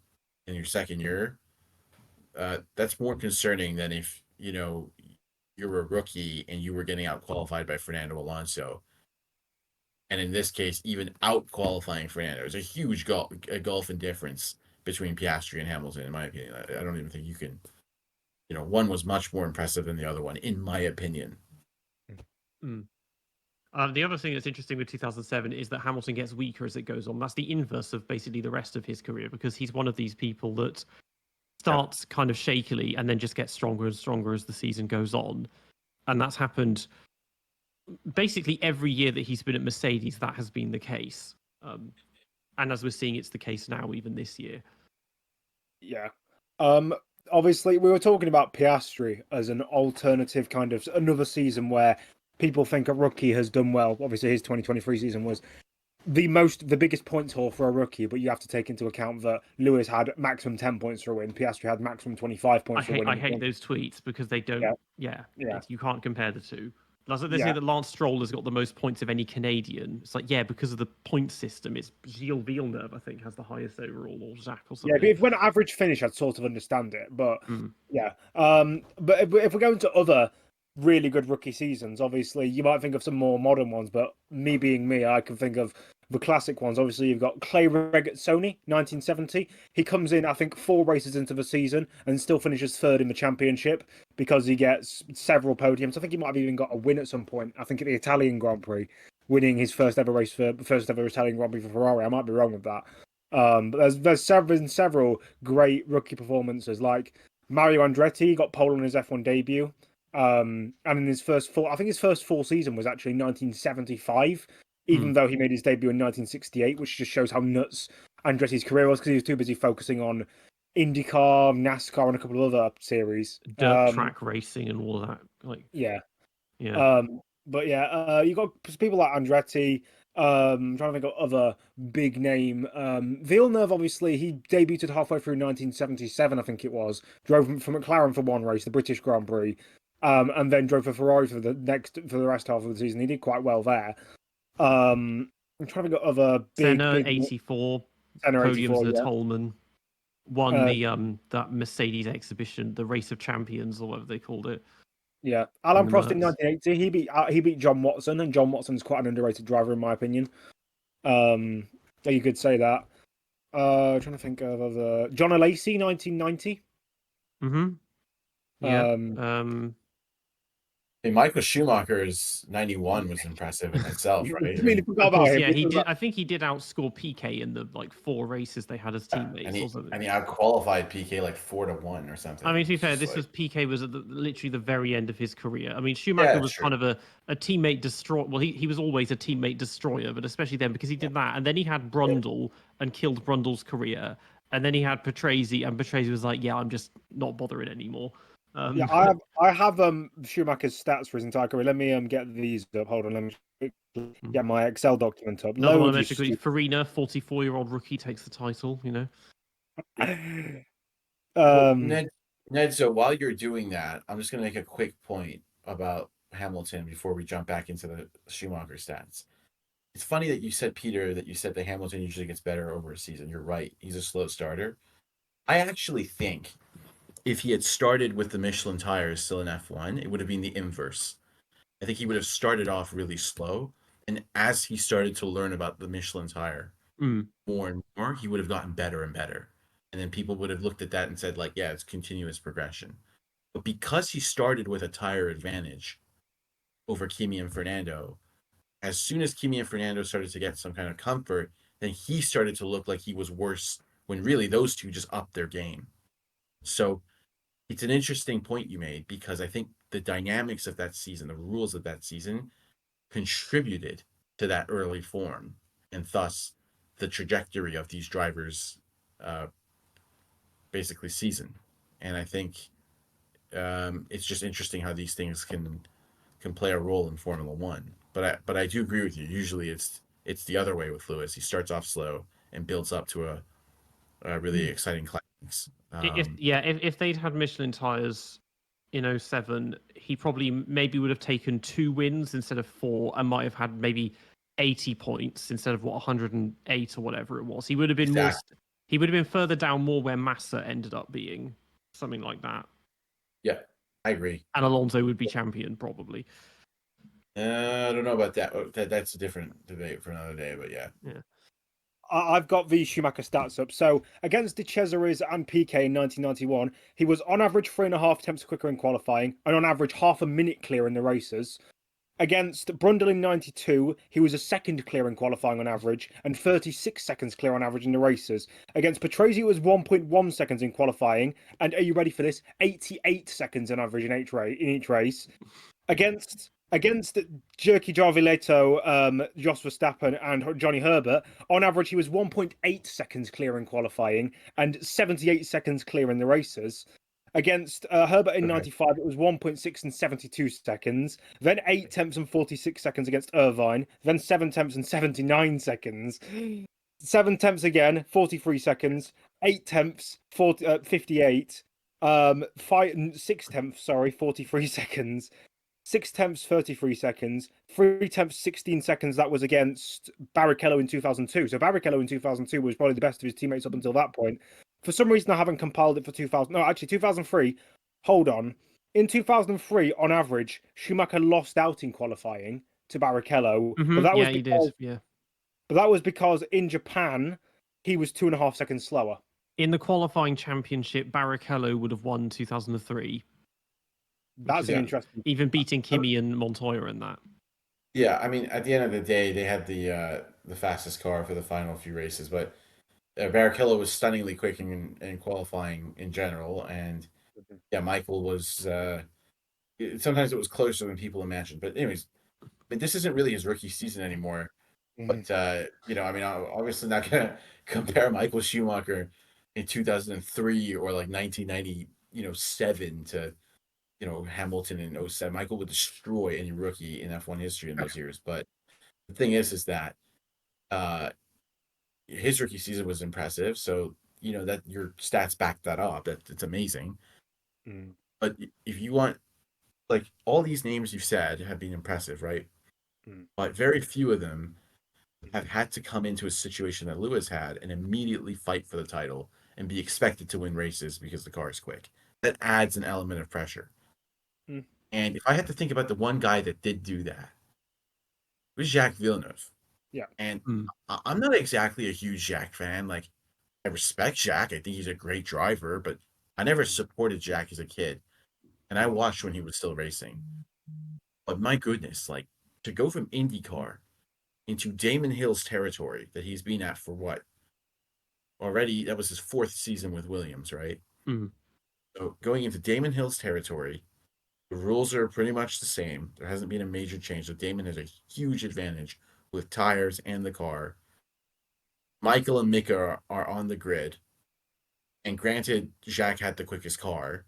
in your second year, that's more concerning than if you're a rookie and you were getting out qualified by Fernando Alonso. And in this case, even out qualifying Fernando. There's a huge gulf in difference between Piastri and Hamilton, in my opinion. I don't even think you can. One was much more impressive than the other one, in my opinion. The other thing that's interesting with 2007 is that Hamilton gets weaker as it goes on. That's the inverse of basically the rest of his career, because he's one of these people that starts kind of shakily and then just gets stronger and stronger as the season goes on. And that's happened basically every year that he's been at Mercedes. That has been the case. And as we're seeing, it's the case now, even this year. Yeah. Obviously, we were talking about Piastri as an alternative kind of another season where people think a rookie has done well. Obviously, his 2023 season was the biggest points haul for a rookie, but you have to take into account that Lewis had maximum 10 points for a win. Piastri had maximum 25 points for a win. I hate those tweets because they don't. Yeah. You can't compare the two. They say that Lance Stroll has got the most points of any Canadian. It's like, yeah, because of the point system. It's Gilles Villeneuve, I think, has the highest overall, or Jacques or something. Yeah, but if when average finish, I'd sort of understand it. But yeah, but if we go into other really good rookie seasons, obviously you might think of some more modern ones. But me being me, I can think of the classic ones. Obviously, you've got Clay Reg at Sony, 1970. He comes in, I think, 4 races into the season and still finishes third in the championship because he gets several podiums. I think he might have even got a win at some point. I think at the Italian Grand Prix, winning his first ever Italian Grand Prix for Ferrari. I might be wrong with that. But there's been several great rookie performances, like Mario Andretti got pole on his F1 debut. And in his first full season was actually 1975, even though he made his debut in 1968, which just shows how nuts Andretti's career was because he was too busy focusing on IndyCar, NASCAR, and a couple of other series. Dirt track racing and all of that. Yeah. Yeah. But yeah, you got people like Andretti. I'm trying to think of other big name. Villeneuve, obviously, he debuted halfway through 1977, I think it was. Drove for McLaren for one race, the British Grand Prix, and then drove for Ferrari for the rest half of the season. He did quite well there. I'm trying to think of other big. Senna, big 84, Senna, podiums 84, at yeah. Tolman. Won the that Mercedes exhibition, the Race of Champions, or whatever they called it. Yeah, Alan Prost in 1980, he beat John Watson, and John Watson's quite an underrated driver in my opinion. You could say that. Trying to think of other John Alesi, 1990. Yeah. Michael Schumacher's 91 was impressive in itself, right? I Completely mean, forgot Of about course, him. yeah, This he was did. like- I think he did outscore PK in the 4 races they had as teammates. and he Also, and he outqualified PK like 4-1 or something. I mean, to be It's fair, just this like, was PK was at literally the very end of his career. I mean, yeah, Schumacher was that's kind true. of a teammate destroyer. Well, he was always a teammate destroyer, but especially then because he did that, and then he had Brundle and killed Brundle's career, and then he had Patrese, and Patrese was like, "Yeah, I'm just not bothering anymore." Yeah, I have Schumacher's stats for his entire career. Let me get these up. Hold on, let me quickly get my Excel document up. Another one I Load you mentioned quickly, Farina, 44-year-old rookie, takes the title. stupid. Well, Ned, so while you're doing that, I'm just going to make a quick point about Hamilton before we jump back into the Schumacher stats. It's funny that you said, Peter, that you said that Hamilton usually gets better over a season. You're right. He's a slow starter. I actually think if he had started with the Michelin tires still in F1, it would have been the inverse. I think he would have started off really slow. And as he started to learn about the Michelin tire Mm. more and more, he would have gotten better and better. And then people would have looked at that and said, like, yeah, it's continuous progression. But because he started with a tire advantage over Kimi and Fernando, as soon as Kimi and Fernando started to get some kind of comfort, then he started to look like he was worse when really those two just upped their game. So it's an interesting point you made because I think the dynamics of that season, the rules of that season, contributed to that early form and thus the trajectory of these drivers uh, basically season. And I think it's just interesting how these things can play a role in Formula One. But I do agree with you. Usually it's the other way with Lewis. He starts off slow and builds up to a really exciting climax. If they'd had Michelin tires in '07, he probably maybe would have taken 2 wins instead of 4, and might have had maybe 80 points instead of 108 or whatever it was. He would have been more. Exactly. He would have been further down more where Massa ended up being, something like that. Yeah, I agree. And Alonso would be champion probably. I don't know about that. That's a different debate for another day. But yeah. I've got the Schumacher stats up. So against De Cesaris and PK in 1991, he was on average 3.5 tenths quicker in qualifying and on average half a minute clear in the races. Against Brundle in 92, he was a second clear in qualifying on average and 36 seconds clear on average in the races. Against Patrese, it was 1.1 seconds in qualifying and, are you ready for this, 88 seconds on average in each race. Against Jerky Jarvileto, Jos Verstappen, and Johnny Herbert, on average, he was 1.8 seconds clear in qualifying and 78 seconds clear in the races. Against Herbert in 95, it was 1.6 and 72 seconds. Then 8 tenths and 46 seconds against Irvine. Then 7 tenths and 79 seconds. 7 tenths again, 43 seconds. 8 tenths, 58. 6 tenths, 43 seconds. 6 tenths, 33 seconds. 3 tenths, 16 seconds. That was against Barrichello in 2002. So Barrichello in 2002 was probably the best of his teammates up until that point. For some reason, I haven't compiled it for 2000. No, actually, 2003. Hold on. In 2003, on average, Schumacher lost out in qualifying to Barrichello. Mm-hmm. But that was He because, did. Yeah. But that was because in Japan, he was 2.5 seconds slower. In the qualifying championship, Barrichello would have won 2003. That's an interesting. Even beating Kimi and Montoya in that. Yeah, I mean, at the end of the day, they had the fastest car for the final few races, but Barrichello was stunningly quick in qualifying in general, and yeah, Michael was. Sometimes it was closer than people imagined, but anyways, I mean, this isn't really his rookie season anymore. But I mean, I'm obviously not gonna compare Michael Schumacher in 2003 or like 1990, 7 to Hamilton in '07. Michael would destroy any rookie in F1 history in those years. But the thing is that uh, his rookie season was impressive. So that your stats back that up. That it's amazing. But if you want, like, all these names you've said have been impressive, right? But very few of them have had to come into a situation that Lewis had and immediately fight for the title and be expected to win races because the car is quick. That adds an element of pressure. And if I had to think about the one guy that did do that, it was Jacques Villeneuve. Yeah. And I'm not exactly a huge Jacques fan. Like, I respect Jacques. I think he's a great driver, but I never supported Jacques as a kid. And I watched when he was still racing. But my goodness, like to go from IndyCar into Damon Hill's territory that he's been at for what? Already, that was his 4th season with Williams, right? Mhm. So going into Damon Hill's territory, the rules are pretty much the same. There hasn't been a major change. So Damon has a huge advantage with tires and the car. Michael and Mika are on the grid. And granted, Jacques had the quickest car,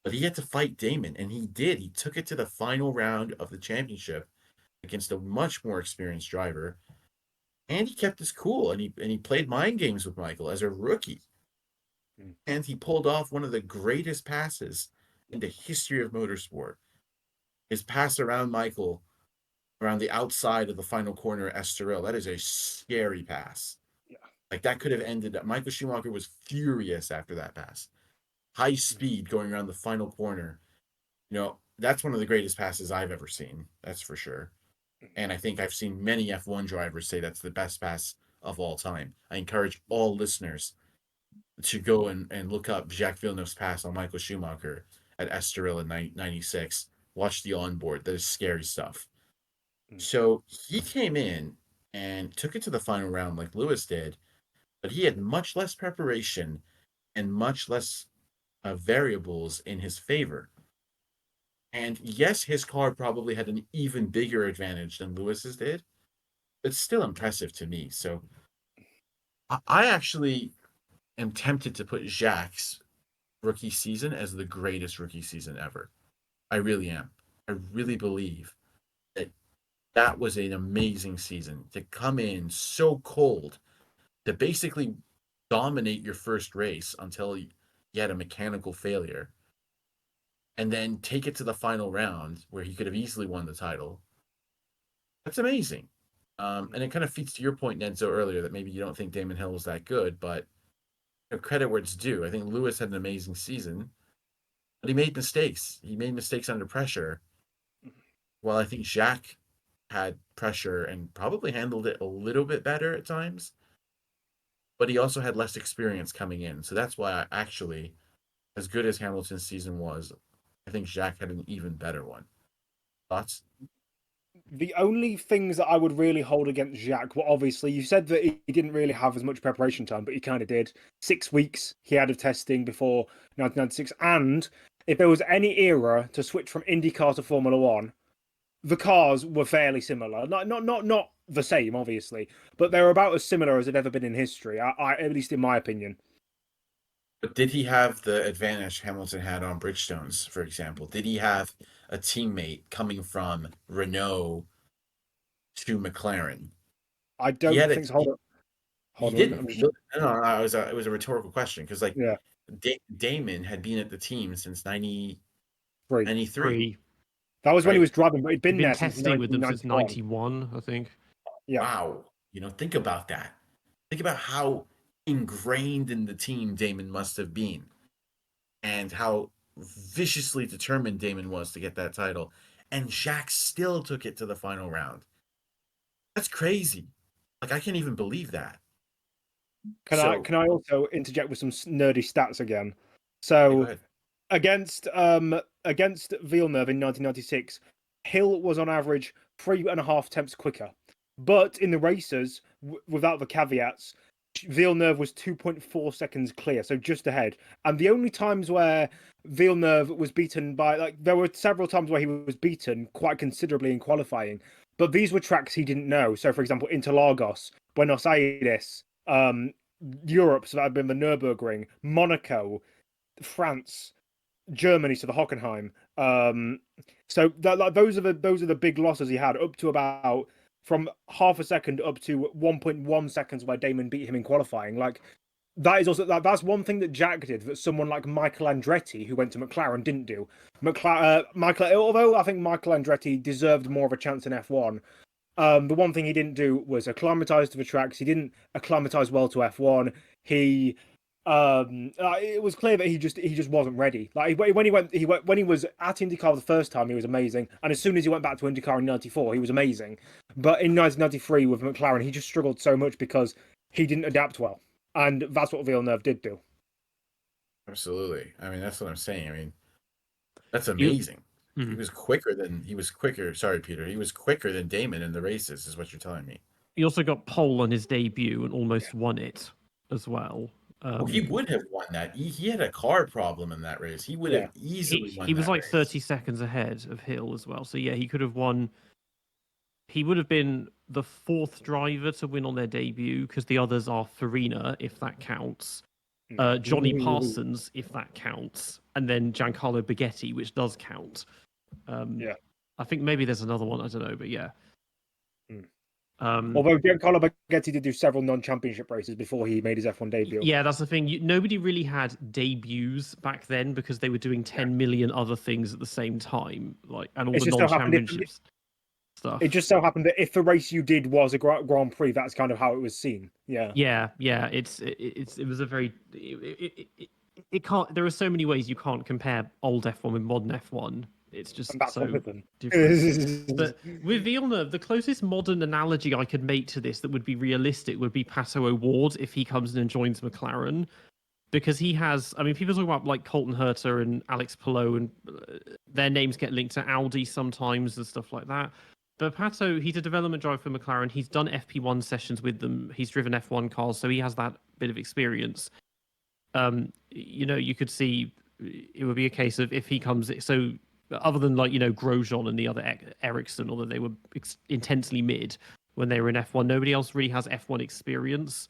but he had to fight Damon, and he did. He took it to the final round of the championship against a much more experienced driver, and he kept his cool, and he played mind games with Michael as a rookie. And he pulled off one of the greatest passes in the history of motorsport. His pass around Michael around the outside of the final corner at Estoril. That is a scary pass. Yeah. Like that could have ended up. Michael Schumacher was furious after that pass. High speed going around the final corner. That's one of the greatest passes I've ever seen. That's for sure. And I think I've seen many F1 drivers say that's the best pass of all time. I encourage all listeners to go and look up Jacques Villeneuve's pass on Michael Schumacher at Estoril in 96. Watch the onboard. That is scary stuff. So he came in and took it to the final round like Lewis did, but he had much less preparation and much less variables in his favor. And yes, his car probably had an even bigger advantage than Lewis's did, but still impressive to me. So I actually am tempted to put Jacques' rookie season as the greatest rookie season ever. I really am. I really believe that was an amazing season to come in so cold, to basically dominate your first race until you had a mechanical failure, and then take it to the final round where he could have easily won the title. That's amazing. And it kind of feeds to your point, Nedzo, earlier that maybe you don't think Damon Hill was that good, but credit where it's due. I think Lewis had an amazing season, but he made mistakes. He made mistakes under pressure. Well, I think Jacques had pressure and probably handled it a little bit better at times, but he also had less experience coming in. So that's why as good as Hamilton's season was, I think Jacques had an even better one. Thoughts? The only things that I would really hold against Jacques were obviously, you said that he didn't really have as much preparation time, but he kind of did. 6 weeks he had of testing before 1996. And if there was any era to switch from IndyCar to Formula One, the cars were fairly similar. Not the same, obviously, but they were about as similar as had ever been in history, at least in my opinion. But did he have the advantage Hamilton had on Bridgestones, for example? Did he have a teammate coming from Renault to McLaren? I don't think so. Hold on. He didn't. No, it was a rhetorical question because, like, Yeah. Damon had been at the team since 93. 93. That was when he Right. was driving, but he'd been Been there since testing with them since 1991. 91, I think. Yeah. Wow. Think about that. Think about how ingrained in the team Damon must have been and how viciously determined Damon was to get that title. And Jacques still took it to the final round. That's crazy. Like, I can't even believe that. Can I also interject with some nerdy stats again? So against Villeneuve in 1996, Hill was on average 3.5 tenths quicker, but in the races, without the caveats, Villeneuve was 2.4 seconds clear, so just ahead. And the only times where Villeneuve was beaten by, there were several times where he was beaten quite considerably in qualifying, but these were tracks he didn't know. So, for example, Interlagos, Buenos Aires, Europe, so that had been the Nürburgring, Monaco, France, Germany, so the Hockenheim. So those are the big losses he had, up to about from half a second up to 1.1 seconds where Damon beat him in qualifying. Like, that is also that's one thing that Jack did that someone like Michael Andretti, who went to McLaren, didn't do. Although I think Michael Andretti deserved more of a chance in F1. The one thing he didn't do was acclimatise to the tracks. He didn't acclimatise well to F1. It was clear that he just wasn't ready. Like, when he was at IndyCar the first time, he was amazing, and as soon as he went back to IndyCar in '94, he was amazing. But in 1993 with McLaren, he just struggled so much because he didn't adapt well, and that's what Villeneuve did do. Absolutely. I mean, that's what I'm saying. I mean, that's amazing. He was quicker. Sorry, Peter. He was quicker than Damon in the races, is what you're telling me. He also got pole on his debut and almost won it as well. Well, he would have won that. He had a car problem in that race. He would have easily won he was that like race. 30 seconds ahead of Hill as well. So yeah, he could have won. He would have been the fourth driver to win on their debut because the others are Farina, if that counts. Johnny Parsons, if that counts, and then Giancarlo Baghetti, which does count. I think maybe there's another one. I don't know, but yeah. Although Giancarlo Baghetti did do several non-championship races before he made his F1 debut. Yeah, that's the thing. Nobody really had debuts back then because they were doing 10 million other things at the same time, and all the non-championships stuff. It just so happened that if the race you did was a Grand Prix, that's kind of how it was seen. Yeah. Yeah. It was a very. It can't. There are so many ways you can't compare old F1 with modern F1. It's just so different. But with Villeneuve, the closest modern analogy I could make to this that would be realistic would be Pato O'Ward if he comes in and joins McLaren. Because he has, I mean, people talk about like Colton Herta and Alex Palou, and their names get linked to Audi sometimes and stuff like that. But Pato, he's a development driver for McLaren. He's done FP1 sessions with them. He's driven F1 cars, so he has that bit of experience. You could see it would be a case of if he comes, so other than Grosjean and the other Ericsson, although they were intensely mid when they were in F1, nobody else really has F1 experience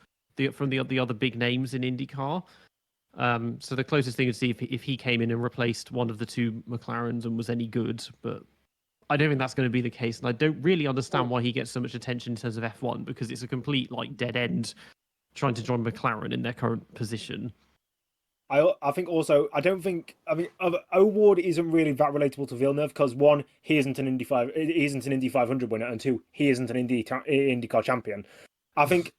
from the other big names in IndyCar. So the closest thing to see if he came in and replaced one of the two McLarens and was any good, but I don't think that's going to be the case, and I don't really understand why he gets so much attention in terms of F1 because it's a complete dead end trying to join McLaren in their current position. I think also, O'Ward isn't really that relatable to Villeneuve because one, he isn't an Indy 500 winner, and two, he isn't an IndyCar champion. I think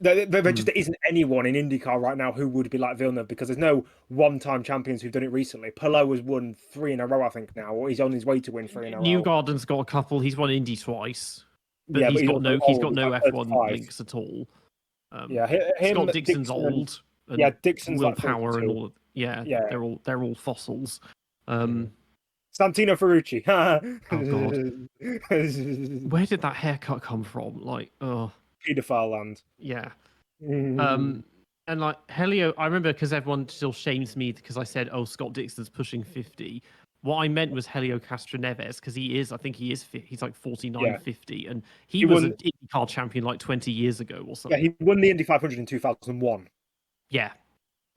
there just isn't anyone in IndyCar right now who would be like Villeneuve because there's no one-time champions who've done it recently. Palou has won 3 in a row, I think now, or he's on his way to win 3 in a row. Newgarden's got a couple. He's won Indy twice, but he's got no F1 links at all. Scott Dixon's old. Dixon's Will Power and all. They're all fossils. Santino Ferrucci. Oh God, where did that haircut come from? Pedophile land. Yeah. And Helio, I remember because everyone still shames me because I said, "Oh, Scott Dixon's pushing 50." What I meant was Helio Castroneves because he's like 49, 50, and he was an IndyCar champion 20 years ago or something. Yeah, he won the Indy 500 in 2001. Yeah,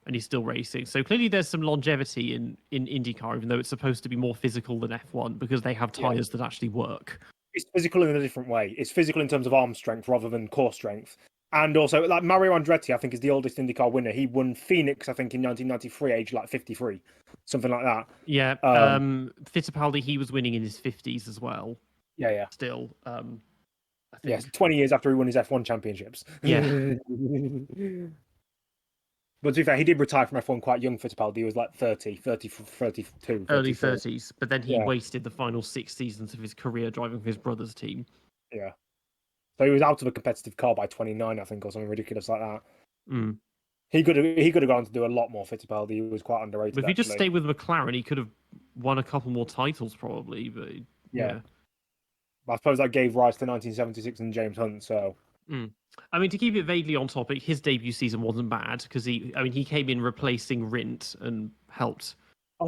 and he's still racing. So clearly there's some longevity in IndyCar, even though it's supposed to be more physical than F1 because they have tyres that actually work. It's physical in a different way. It's physical in terms of arm strength rather than core strength. And also, Mario Andretti, I think, is the oldest IndyCar winner. He won Phoenix, I think, in 1993, age 53, something like that. Yeah. Fittipaldi, he was winning in his 50s as well. Yeah. Still, I think. Yes, 20 years after he won his F1 championships. Yeah. But to be fair, he did retire from F1 quite young, Fittipaldi. He was 32. Early 30s, but then he wasted the final 6 seasons of his career driving for his brother's team. Yeah. So he was out of a competitive car by 29, I think, or something ridiculous like that. He could have gone to do a lot more, Fittipaldi. He was quite underrated. But if he just stayed with McLaren, he could have won a couple more titles probably. But yeah. I suppose that gave rise to 1976 and James Hunt, so... I mean, to keep it vaguely on topic, his debut season wasn't bad because he came in replacing Rindt and helped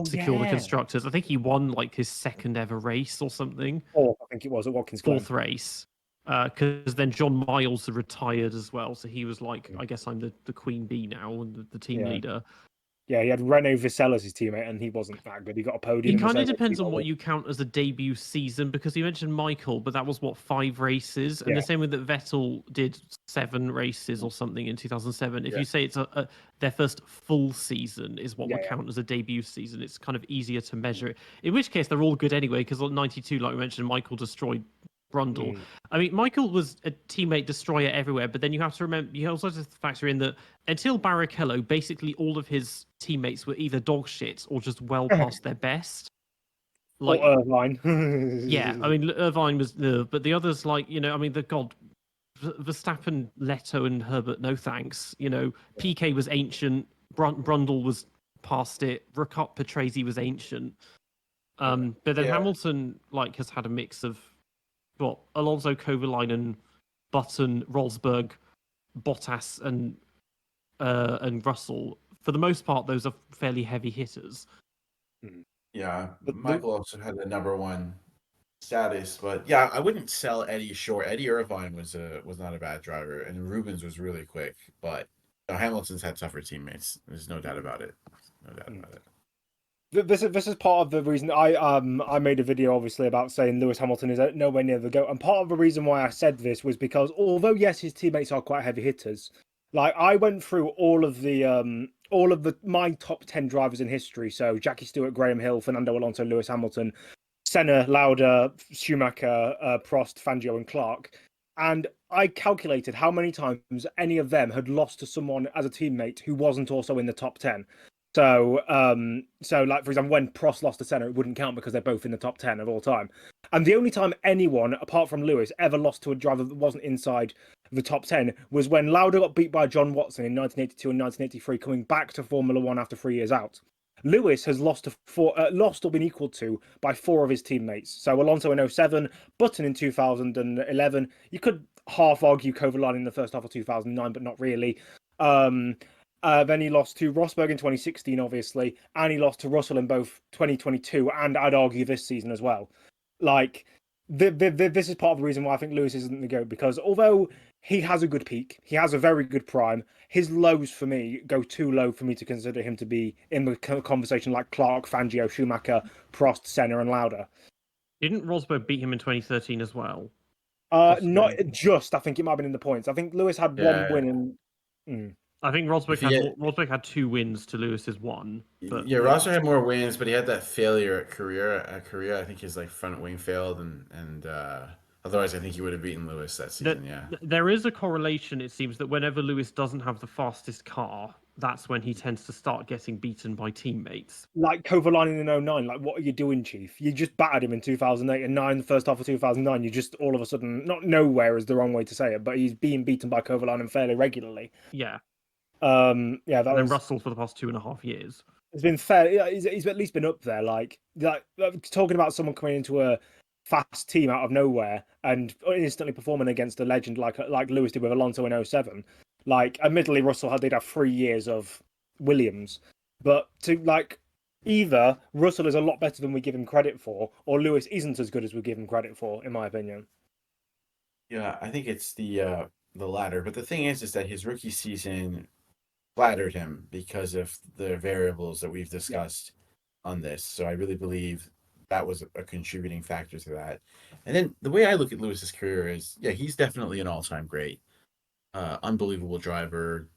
secure the constructors. I think he won his second ever race or something. Fourth, I think it was at Watkins Glen. Fourth race. Because then John Miles had retired as well, so he was I guess I'm the queen bee now and the team leader. Yeah, he had Renaud Vissel as his teammate, and he wasn't that good. He got a podium. It kind of depends on what you count as a debut season, because you mentioned Michael, but that was 5 races, and the same with that Vettel did 7 races or something in 2007. If you say it's their first full season is what would count as a debut season, it's kind of easier to measure it. In which case, they're all good anyway, because 92, like we mentioned, Michael destroyed Brundle. I mean, Michael was a teammate destroyer everywhere, but then you have to remember, you also have to factor in that until Barrichello, basically all of his teammates were either dog shit or just well past their best. Or Irvine. Yeah, I mean, Irvine was but the others, Verstappen, Leto, and Herbert, no thanks. PK was ancient, Brundle was past it, Ricard Patrese was ancient. But then Yeah. Hamilton has had a mix of Alonso, Kovalainen, Button, Rosberg, Bottas, and Russell. For the most part, those are fairly heavy hitters. Yeah, But Michael also had the number one status, but yeah, I wouldn't sell Eddie short. Eddie Irvine was not a bad driver, and Rubens was really quick, but Hamilton's had tougher teammates. There's no doubt about it. No doubt about it. This is part of the reason I made a video obviously about saying Lewis Hamilton is nowhere near the GOAT, and part of the reason why I said this was because although yes his teammates are quite heavy hitters, like I went through all of my top 10 drivers in history, so Jackie Stewart, Graham Hill, Fernando Alonso, Lewis Hamilton, Senna, Lauda, Schumacher, Prost, Fangio, and Clark, and I calculated how many times any of them had lost to someone as a teammate who wasn't also in the top 10. So, like for example, when Prost lost to Senna, it wouldn't count because they're both in the top 10 of all time. And the only time anyone, apart from Lewis, ever lost to a driver that wasn't inside the top 10 was when Lauda got beat by John Watson in 1982 and 1983, coming back to Formula One after 3 years out. Lewis has lost or been equaled to by 4 of his teammates. So Alonso in 07, Button in 2011. You could half argue Kovalainen in the first half of 2009, but not really. Then he lost to Rosberg in 2016, obviously, and he lost to Russell in both 2022 and I'd argue this season as well. Like, this is part of the reason why I think Lewis isn't the GOAT, because although he has a good peak, he has a very good prime, his lows for me go too low for me to consider him to be in the conversation like Clark, Fangio, Schumacher, Prost, Senna, and Lauda. Didn't Rosberg beat him in 2013 as well? Not just. I think it might have been in the points. I think Lewis had one win in. I think Rosberg had 2 wins to Lewis's 1. But Rosberg had more wins, but he had that failure at Korea. I think his front wing failed, and otherwise I think he would have beaten Lewis that season. There is a correlation. It seems that whenever Lewis doesn't have the fastest car, that's when he tends to start getting beaten by teammates. Like Kovalainen in 09, like what are you doing, Chief? You just battered him in 2008 and 9, the first half of 2009. You just all of a sudden, not nowhere is the wrong way to say it, but he's being beaten by Kovalainen fairly regularly. Yeah. And then Russell for the past 2.5 years. It's been fair. Yeah, he's at least been up there. Like talking about someone coming into a fast team out of nowhere and instantly performing against a legend like Lewis did with Alonso in 07. Like, admittedly, Russell did have 3 years of Williams, but either Russell is a lot better than we give him credit for, or Lewis isn't as good as we give him credit for, in my opinion. Yeah, I think it's the latter. But the thing is that his rookie season flattered him because of the variables that we've discussed on this. So I really believe that was a contributing factor to that. And then the way I look at Lewis's career is, yeah, he's definitely an all-time great, unbelievable driver,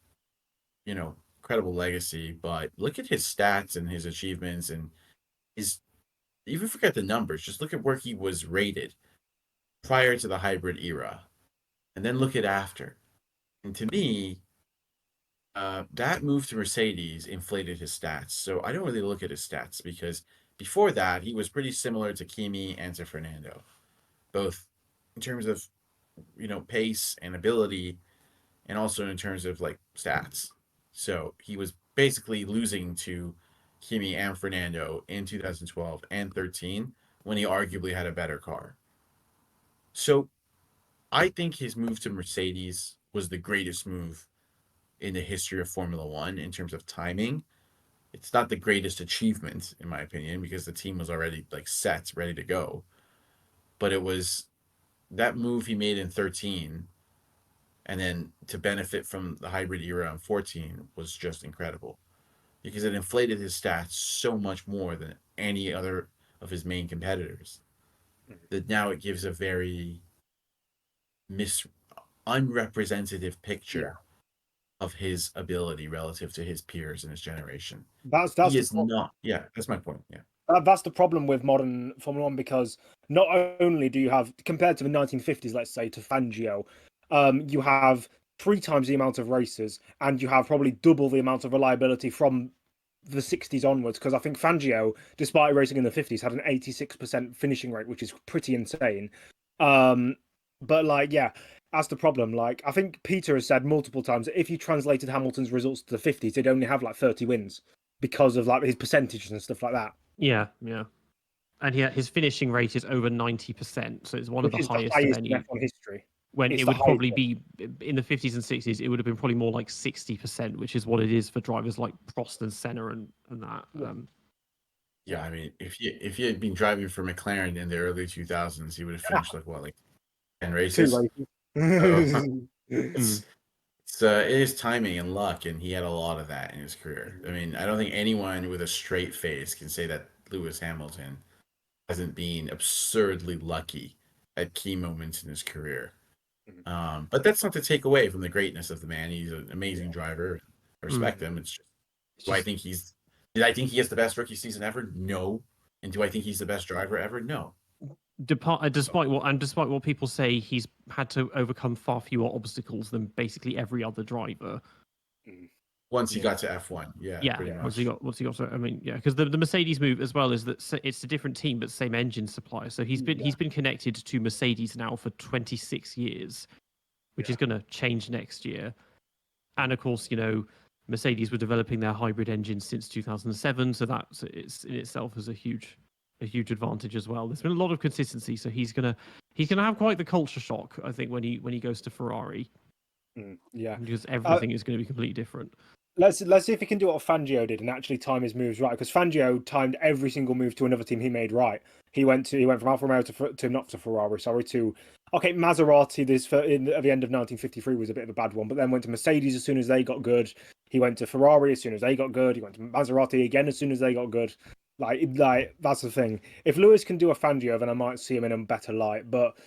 incredible legacy. But look at his stats and his achievements and even forget the numbers. Just look at where he was rated prior to the hybrid era, and then look at after. And to me, that move to Mercedes inflated his stats. So I don't really look at his stats because before that, he was pretty similar to Kimi and to Fernando, both in terms of, pace and ability, and also in terms of stats. So he was basically losing to Kimi and Fernando in 2012 and 13 when he arguably had a better car. So I think his move to Mercedes was the greatest move in the history of Formula One in terms of timing. It's not the greatest achievement, in my opinion, because the team was already set, ready to go. But it was that move he made in 13, and then to benefit from the hybrid era in 14 was just incredible, because it inflated his stats so much more than any other of his main competitors. That now it gives a very unrepresentative picture of his ability relative to his peers in his generation. That's not. Yeah, that's my point. Yeah. That's the problem with modern Formula One, because not only do you have, compared to the 1950s, let's say, to Fangio, you have 3 times the amount of races, and you have probably double the amount of reliability from the 60s onwards, because I think Fangio, despite racing in the 50s, had an 86% finishing rate, which is pretty insane. But that's the problem. I think Peter has said multiple times that if you translated Hamilton's results to the 50s, he'd only have 30 wins because of his percentages and stuff like that. Yeah. And his finishing rate is over 90%, so it's one of which the is the highest of highest any. in F1 history. When It's it the would probably highest be in the 50s and 60s, it would have been probably more like 60%, which is what it is for drivers like Prost and Senna and that. Yeah. Yeah, I mean, if he had been driving for McLaren in the early 2000s, he would have finished like 10 races. 2 So races. it is timing and luck, and he had a lot of that in his career. I mean, I don't think anyone with a straight face can say that Lewis Hamilton hasn't been absurdly lucky at key moments in his career. But that's not to take away from the greatness of the man. He's an amazing driver. I respect him. It's just, did I think he has the best rookie season ever? No. And do I think he's the best driver ever? No. Despite what people say, he's had to overcome far fewer obstacles than basically every other driver. Once he got to F1, pretty much. Once he got to, I mean, yeah, because the Mercedes move as well is that it's a different team but same engine supplier. So he's been connected to Mercedes now for 26 years, which is going to change next year. And of course, Mercedes were developing their hybrid engines since 2007, so that's in itself is a huge advantage as well. There's been a lot of consistency, so he's gonna have quite the culture shock, I think, when he goes to Ferrari. Yeah, because everything is going to be completely different. Let's see if he can do what Fangio did and actually time his moves right. Because Fangio timed every single move to another team he made right. He went from Alfa Romeo to not to Ferrari, sorry, to Maserati. At the end of 1953 was a bit of a bad one, but then went to Mercedes as soon as they got good. He went to Ferrari as soon as they got good. He went to Maserati again as soon as they got good. Like that's the thing. If Lewis can do a Fangio, then I might see him in a better light. But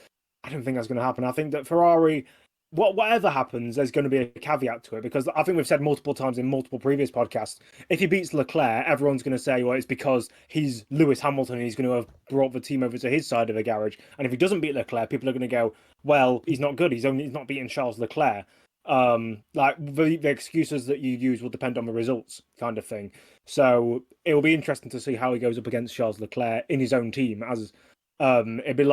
I don't think that's going to happen. I think that Ferrari, whatever happens, there's going to be a caveat to it, because I think we've said multiple times in multiple previous podcasts, if he beats Leclerc, everyone's going to say, well, it's because he's Lewis Hamilton and he's going to have brought the team over to his side of the garage. And if he doesn't beat Leclerc, people are going to go, well, he's not good. He's not beating Charles Leclerc. The excuses that you use will depend on the results, kind of thing. So it will be interesting to see how he goes up against Charles Leclerc in his own team. As it'd be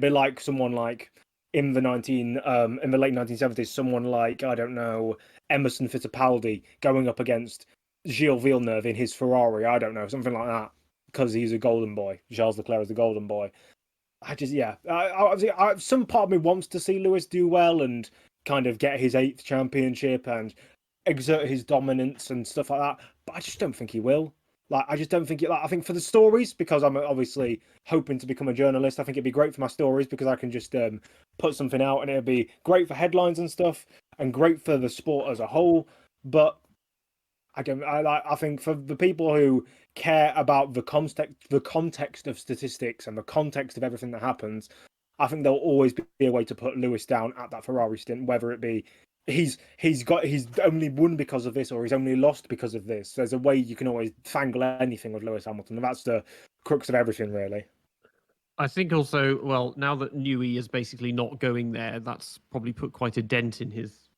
like someone like in the late 1970s, someone like, I don't know, Emerson Fittipaldi going up against Gilles Villeneuve in his Ferrari. I don't know, something like that, because he's a golden boy. Charles Leclerc is a golden boy. Some part of me wants to see Lewis do well and kind of get his 8th championship and exert his dominance and stuff like that, but I just don't think he will. I just don't think it. I think for the stories, because I'm obviously hoping to become a journalist, I think it'd be great for my stories because I can just put something out and it'd be great for headlines and stuff and great for the sport as a whole. But I think for the people who care about the context of statistics and the context of everything that happens, I think there'll always be a way to put Lewis down at that Ferrari stint, whether it be he's only won because of this or he's only lost because of this. There's a way you can always fangle anything with Lewis Hamilton, and that's the crux of everything, really. I think also, well, now that Newey is basically not going there, that's probably put quite a dent in his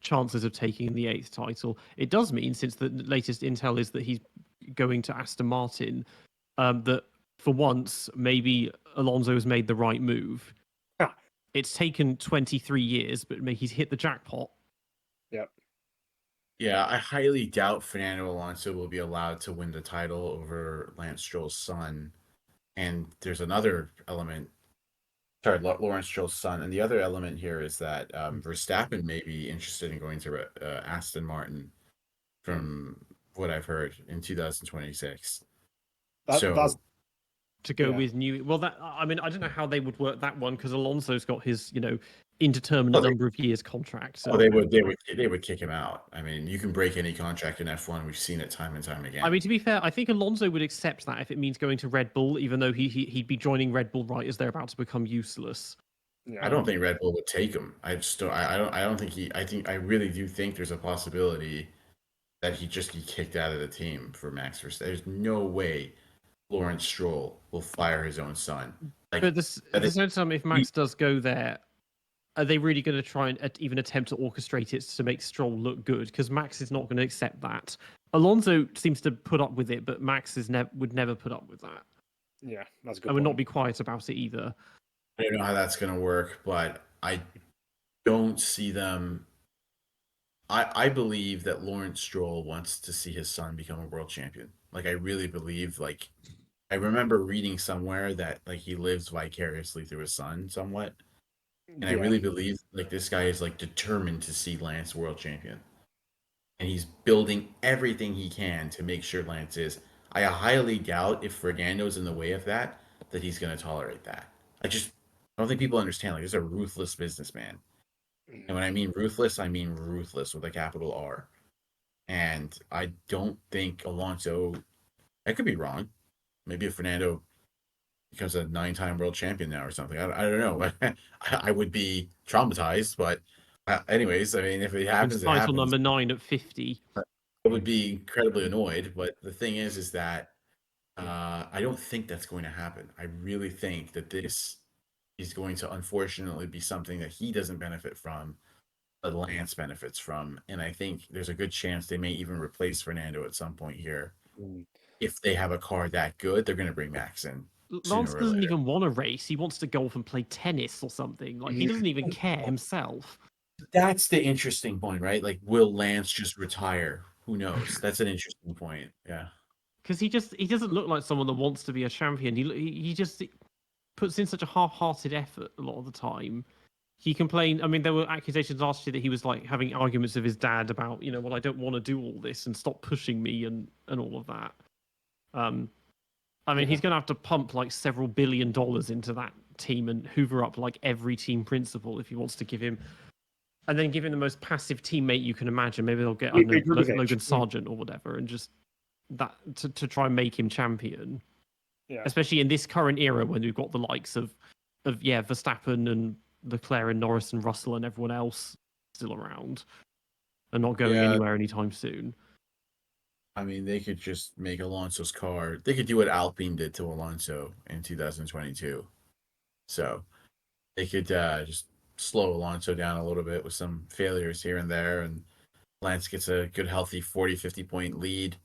chances of taking the 8th title. It does mean, since the latest intel is that he's going to Aston Martin, that for once maybe Alonso has made the right move. It's taken 23 years, but he's hit the jackpot. Yep. Yeah, I highly doubt Fernando Alonso will be allowed to win the title over Lance Stroll's son. And there's another element. Sorry, Lawrence Stroll's son. And the other element here is that Verstappen may be interested in going to Aston Martin, from what I've heard, in 2026. That's to go with Newey. Well, I don't know how they would work that one, because Alonso's got his indeterminate number of years contract. So they would kick him out. I mean, you can break any contract in F1. We've seen it time and time again. I mean, to be fair, I think Alonso would accept that if it means going to Red Bull, even though he'd be joining Red Bull right as they're about to become useless. I don't think Red Bull would take him. I really do think there's a possibility that he just get kicked out of the team for Max Verstappen. There's no way Lawrence Stroll will fire his own son. But at the same time, if Max does go there, are they really going to try and even attempt to orchestrate it to make Stroll look good? Because Max is not going to accept that. Alonso seems to put up with it, but Max would never put up with that. Yeah, that's a good. I would not be quiet about it either. I don't know how that's going to work, but I don't see them. I believe that Lawrence Stroll wants to see his son become a world champion. I really believe, I remember reading somewhere that like he lives vicariously through his son somewhat. And I Yeah. really believe like this guy is like determined to see Lance world champion. And he's building everything he can to make sure Lance is. I highly doubt if Fernando's in the way of that, that he's gonna tolerate that. I don't think people understand. Like, he's a ruthless businessman. And when I mean ruthless, I mean ruthless with a capital R. And I don't think Alonso, I could be wrong. Maybe if Fernando becomes a 9-time world champion now or something, I don't know. I would be traumatized, but anyways, I mean, if it happens, it Title happens. number 9 at 50. I would be incredibly annoyed. But the thing is that I don't think that's going to happen. I really think that this is going to unfortunately be something that he doesn't benefit from, but Lance benefits from. And I think there's a good chance they may even replace Fernando at some point here. If they have a car that good, they're going to bring Max in sooner Lance or doesn't later. even want to race. He wants to golf and play tennis or something. Like, he doesn't even care himself. That's the interesting point, right? Like, will Lance just retire? Who knows? That's an interesting point. Yeah. Because he doesn't look like someone that wants to be a champion. He just puts in such a half-hearted effort a lot of the time. He complained. I mean, there were accusations last year that he was like having arguments with his dad about, well, I don't want to do all this and stop pushing me and all of that. I mean, he's going to have to pump like several $1 billion into that team and hoover up like every team principal if he wants to give him, and then give him the most passive teammate you can imagine. Maybe they'll get, I don't know, Logan Sargent or whatever, and just that to try and make him champion. Yeah. Especially in this current era when we've got the likes of Verstappen and Leclerc and Norris and Russell and everyone else still around and not going anywhere anytime soon. I mean, they could just make Alonso's car. They could do what Alpine did to Alonso in 2022. So they could just slow Alonso down a little bit with some failures here and there, and Lance gets a good, healthy 40, 50 point lead.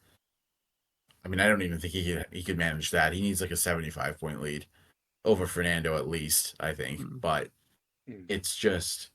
I mean, I don't even think he could manage that. He needs like a 75 point lead over Fernando at least, I think. But it's just,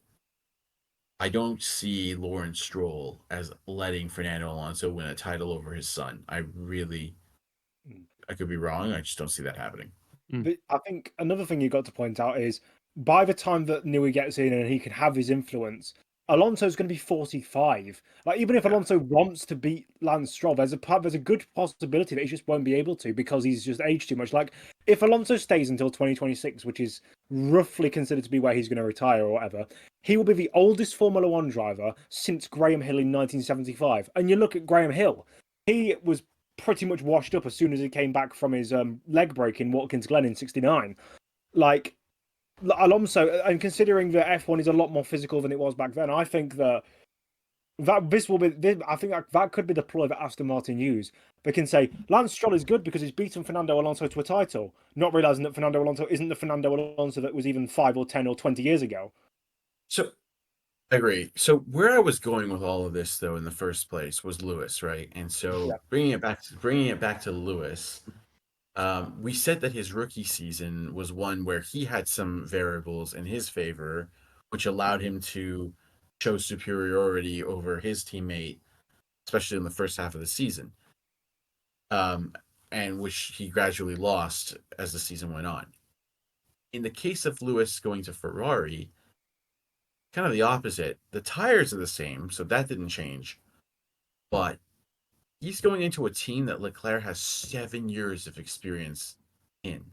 I don't see Lawrence Stroll as letting Fernando Alonso win a title over his son. I could be wrong. I just don't see that happening. But I think another thing you got to point out is by the time that Newey gets in and he can have his influence, Alonso's going to be 45. Like, even if Alonso wants to beat Lance Stroll, there's a good possibility that he just won't be able to because he's just aged too much. Like, if Alonso stays until 2026, which is roughly considered to be where he's going to retire or whatever, he will be the oldest Formula One driver since Graham Hill in 1975. And you look at Graham Hill, he was pretty much washed up as soon as he came back from his leg break in Watkins Glen in '69. Like, Alonso, and considering that F1 is a lot more physical than it was back then, I think that this will be. I think that could be the ploy that Aston Martin use. They can say Lance Stroll is good because he's beaten Fernando Alonso to a title, not realizing that Fernando Alonso isn't the Fernando Alonso that was even 5 or 10 or 20 years ago. So, I agree. So where I was going with all of this, though, in the first place, was Lewis, right? And so bringing it back to Lewis. We said that his rookie season was one where he had some variables in his favor, which allowed him to show superiority over his teammate, especially in the first half of the season, and which he gradually lost as the season went on. In the case of Lewis going to Ferrari, kind of the opposite. The tires are the same, so that didn't change, but he's going into a team that Leclerc has 7 years of experience in.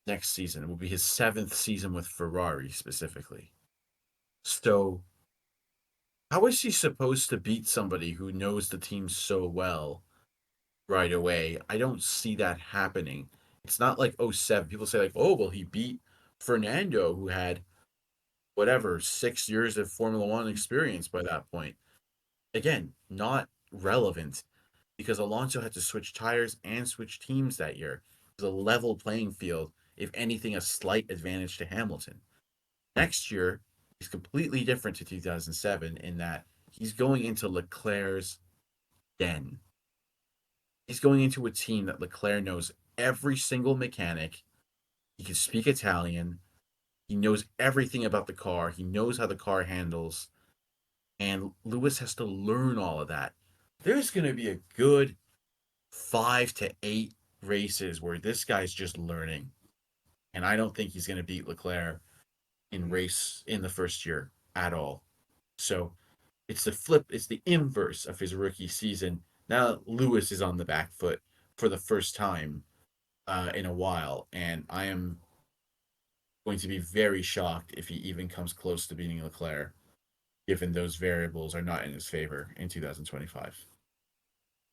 Next season it will be his 7th season with Ferrari specifically. So how is he supposed to beat somebody who knows the team so well right away? I don't see that happening. It's not like 07. People say like, oh, well, he beat Fernando, who had whatever 6 years of Formula One experience by that point. Again, not relevant because Alonso had to switch tires and switch teams that year. It was a level playing field. If anything, a slight advantage to Hamilton. Next year is completely different to 2007 in that he's going into Leclerc's den. He's going into a team that Leclerc knows every single mechanic. He can speak Italian. He knows everything about the car. He knows how the car handles. And Lewis has to learn all of that. There's going to be a good 5 to 8 races where this guy's just learning. And I don't think he's going to beat Leclerc in the first year at all. So it's the inverse of his rookie season. Now Lewis is on the back foot for the first time in a while, and I am going to be very shocked if he even comes close to beating Leclerc, given those variables are not in his favor in 2025.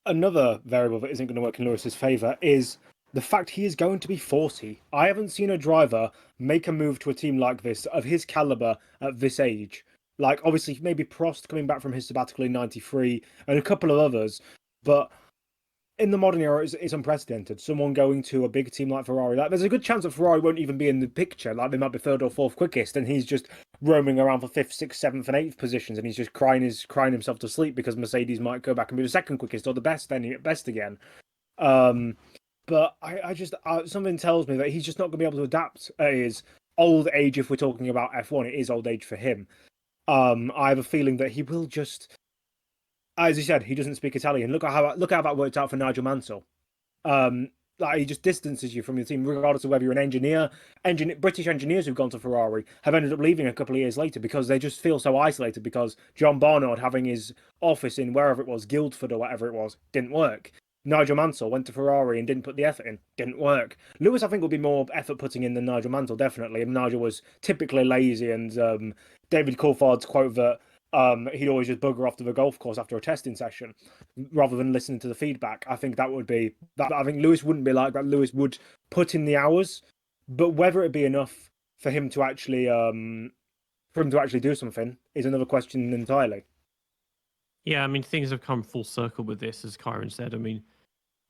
Another variable that isn't going to work in Lewis's favour is the fact he is going to be 40. I haven't seen a driver make a move to a team like this of his caliber at this age. Like, obviously, maybe Prost coming back from his sabbatical in '93 and a couple of others, but in the modern era, it's unprecedented. Someone going to a big team like Ferrari, like there's a good chance that Ferrari won't even be in the picture. Like they might be third or fourth quickest, and he's just roaming around for fifth, sixth, seventh, and eighth positions, and he's just crying himself to sleep because Mercedes might go back and be the second quickest or the best again. But I just something tells me that he's just not going to be able to adapt at his old age. If we're talking about F1, it is old age for him. I have a feeling that he will just, as he said, he doesn't speak Italian. Look how that worked out for Nigel Mansell. Like he just distances you from your team, regardless of whether you're an engineer. British engineers who've gone to Ferrari have ended up leaving a couple of years later because they just feel so isolated because John Barnard having his office in wherever it was, Guildford or whatever it was, didn't work. Nigel Mansell went to Ferrari and didn't put the effort in, didn't work. Lewis, I think, will be more effort putting in than Nigel Mansell, definitely. And Nigel was typically lazy, and David Coulthard's quote that he'd always just bugger off to the golf course after a testing session rather than listening to the feedback. I think that would be that. I think Lewis wouldn't be like that. Lewis would put in the hours, but whether it'd be enough for him to actually do something is another question entirely. Yeah, I mean, things have come full circle with this, as Ciaron said. I mean,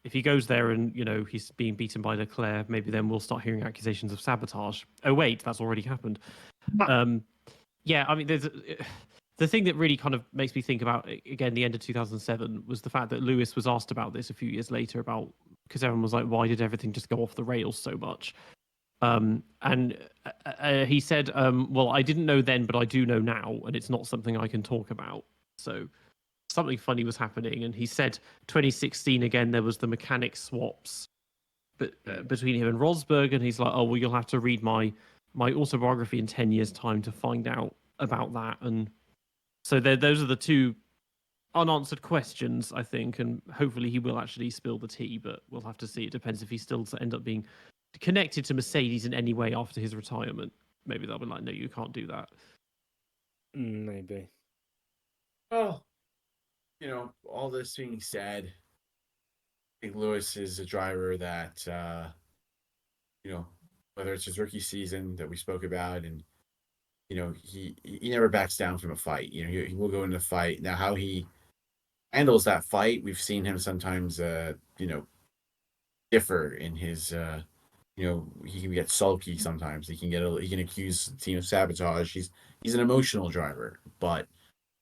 if he goes there and, he's being beaten by Leclerc, maybe then we'll start hearing accusations of sabotage. Oh, wait, that's already happened. Yeah, I mean, the thing that really kind of makes me think about, again, the end of 2007 was the fact that Lewis was asked about this a few years later because everyone was like, why did everything just go off the rails so much? And he said, well, I didn't know then, but I do know now, and it's not something I can talk about. So something funny was happening, and he said 2016 again there was the mechanic swaps between him and Rosberg, and he's like, oh well, you'll have to read my autobiography in 10 years time to find out about that. And so those are the two unanswered questions, I think, and hopefully he will actually spill the tea, but we'll have to see. It depends if he still end up being connected to Mercedes in any way after his retirement. Maybe they'll be like, no, you can't do that. Maybe. Well, all this being said, I think Lewis is a driver that, whether it's his rookie season that we spoke about, and he never backs down from a fight. He will go into a fight. Now, how he handles that fight, we've seen him sometimes, differ in his, he can get sulky sometimes. He can accuse the team of sabotage. He's an emotional driver, but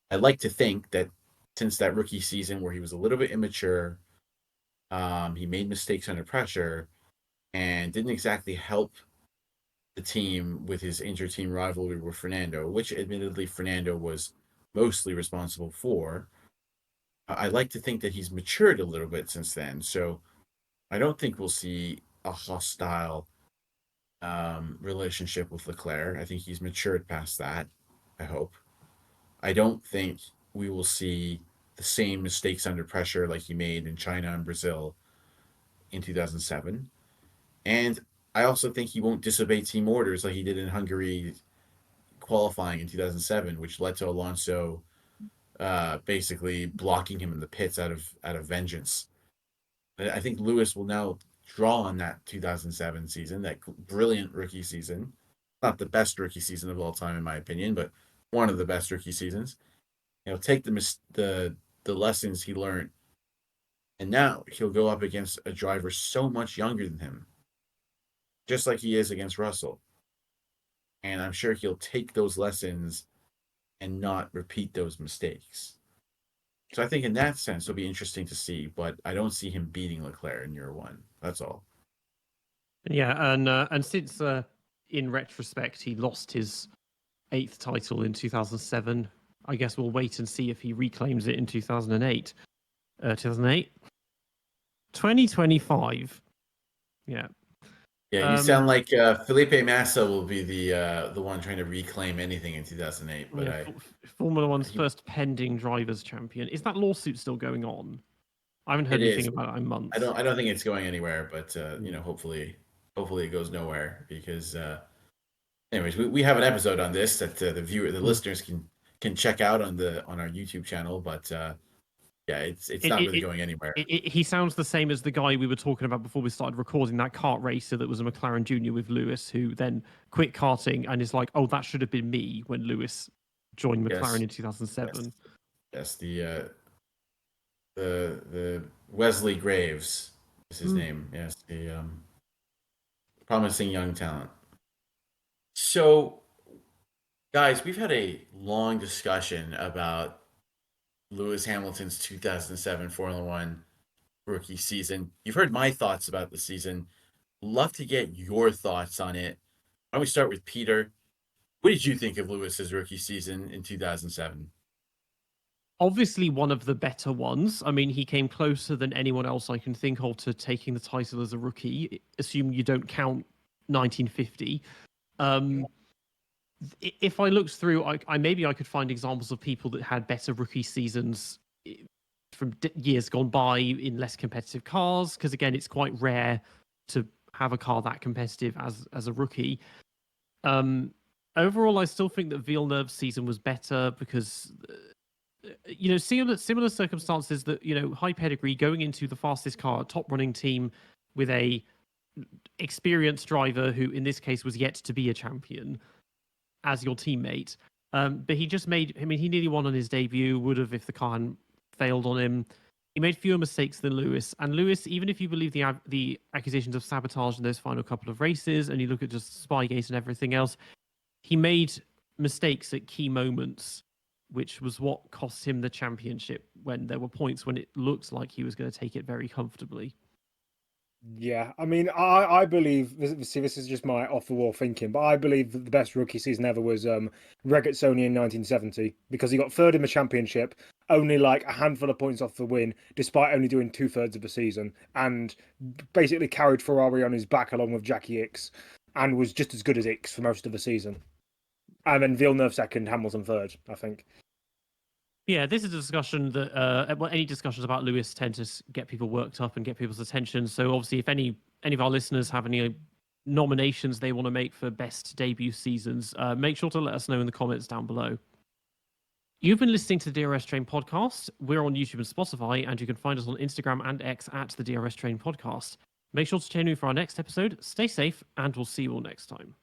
I'd like to think that since that rookie season where he was a little bit immature, he made mistakes under pressure and didn't exactly help the team with his inter-team rivalry with Fernando, which admittedly Fernando was mostly responsible for. I like to think that he's matured a little bit since then, so I don't think we'll see a hostile relationship with Leclerc. I think he's matured past that, I hope. I don't think we will see the same mistakes under pressure like he made in China and Brazil in 2007. And I also think he won't disobey team orders like he did in Hungary qualifying in 2007, which led to Alonso basically blocking him in the pits out of vengeance. I think Lewis will now draw on that 2007 season, that brilliant rookie season. Not the best rookie season of all time, in my opinion, but one of the best rookie seasons. Take the lessons he learned, and now he'll go up against a driver so much younger than him, just like he is against Russell. And I'm sure he'll take those lessons and not repeat those mistakes. So I think in that sense, it'll be interesting to see, but I don't see him beating Leclerc in year one. That's all. Yeah, and since in retrospect he lost his 8th title in 2007, I guess we'll wait and see if he reclaims it in 2008. 2008. 2025. Yeah. Yeah, you sound like Felipe Massa will be the one trying to reclaim anything in 2008. But Yeah, Formula One's first pending drivers' champion. Is that lawsuit still going on? I haven't heard anything about it in months. I don't think it's going anywhere, but hopefully it goes nowhere because anyways, we have an episode on this that the listeners can check out on our YouTube channel, but yeah, it's not really going anywhere. He sounds the same as the guy we were talking about before we started recording, that kart racer that was a McLaren Junior with Lewis, who then quit karting and is like, oh, that should have been me when Lewis joined McLaren in 2007. Yes, the Wesley Graves is his name. Yes, the promising young talent. So, guys, we've had a long discussion about Lewis Hamilton's 2007 Formula One rookie season. You've heard my thoughts about the season. Love to get your thoughts on it. Why don't we start with Peter? What did you think of Lewis's rookie season in 2007? Obviously one of the better ones. I mean, he came closer than anyone else I can think of to taking the title as a rookie, assuming you don't count 1950. If I looked through, I maybe I could find examples of people that had better rookie seasons from years gone by in less competitive cars, because again, it's quite rare to have a car that competitive as a rookie. Overall, I still think that Villeneuve's season was better because similar circumstances, that high pedigree, going into the fastest car, top running team with a experienced driver who in this case was yet to be a champion as your teammate. But he just he nearly won on his debut, would have if the car hadn't failed on him. He made fewer mistakes than Lewis. And Lewis, even if you believe the accusations of sabotage in those final couple of races, and you look at just Spygate and everything else, he made mistakes at key moments, which was what cost him the championship when there were points when it looked like he was going to take it very comfortably. Yeah, I mean, I believe, this is just my off-the-wall thinking, but I believe that the best rookie season ever was Regazzoni in 1970, because he got third in the championship, only like a handful of points off the win, despite only doing 2/3 of the season, and basically carried Ferrari on his back along with Jackie Ickx, and was just as good as Ickx for most of the season. And then Villeneuve second, Hamilton third, I think. Yeah, this is a discussion that any discussions about Lewis tend to get people worked up and get people's attention. So obviously, if any of our listeners have any nominations they want to make for best debut seasons, make sure to let us know in the comments down below. You've been listening to the DRS Train podcast. We're on YouTube and Spotify, and you can find us on Instagram and X at the DRS Train podcast. Make sure to tune in for our next episode. Stay safe, and we'll see you all next time.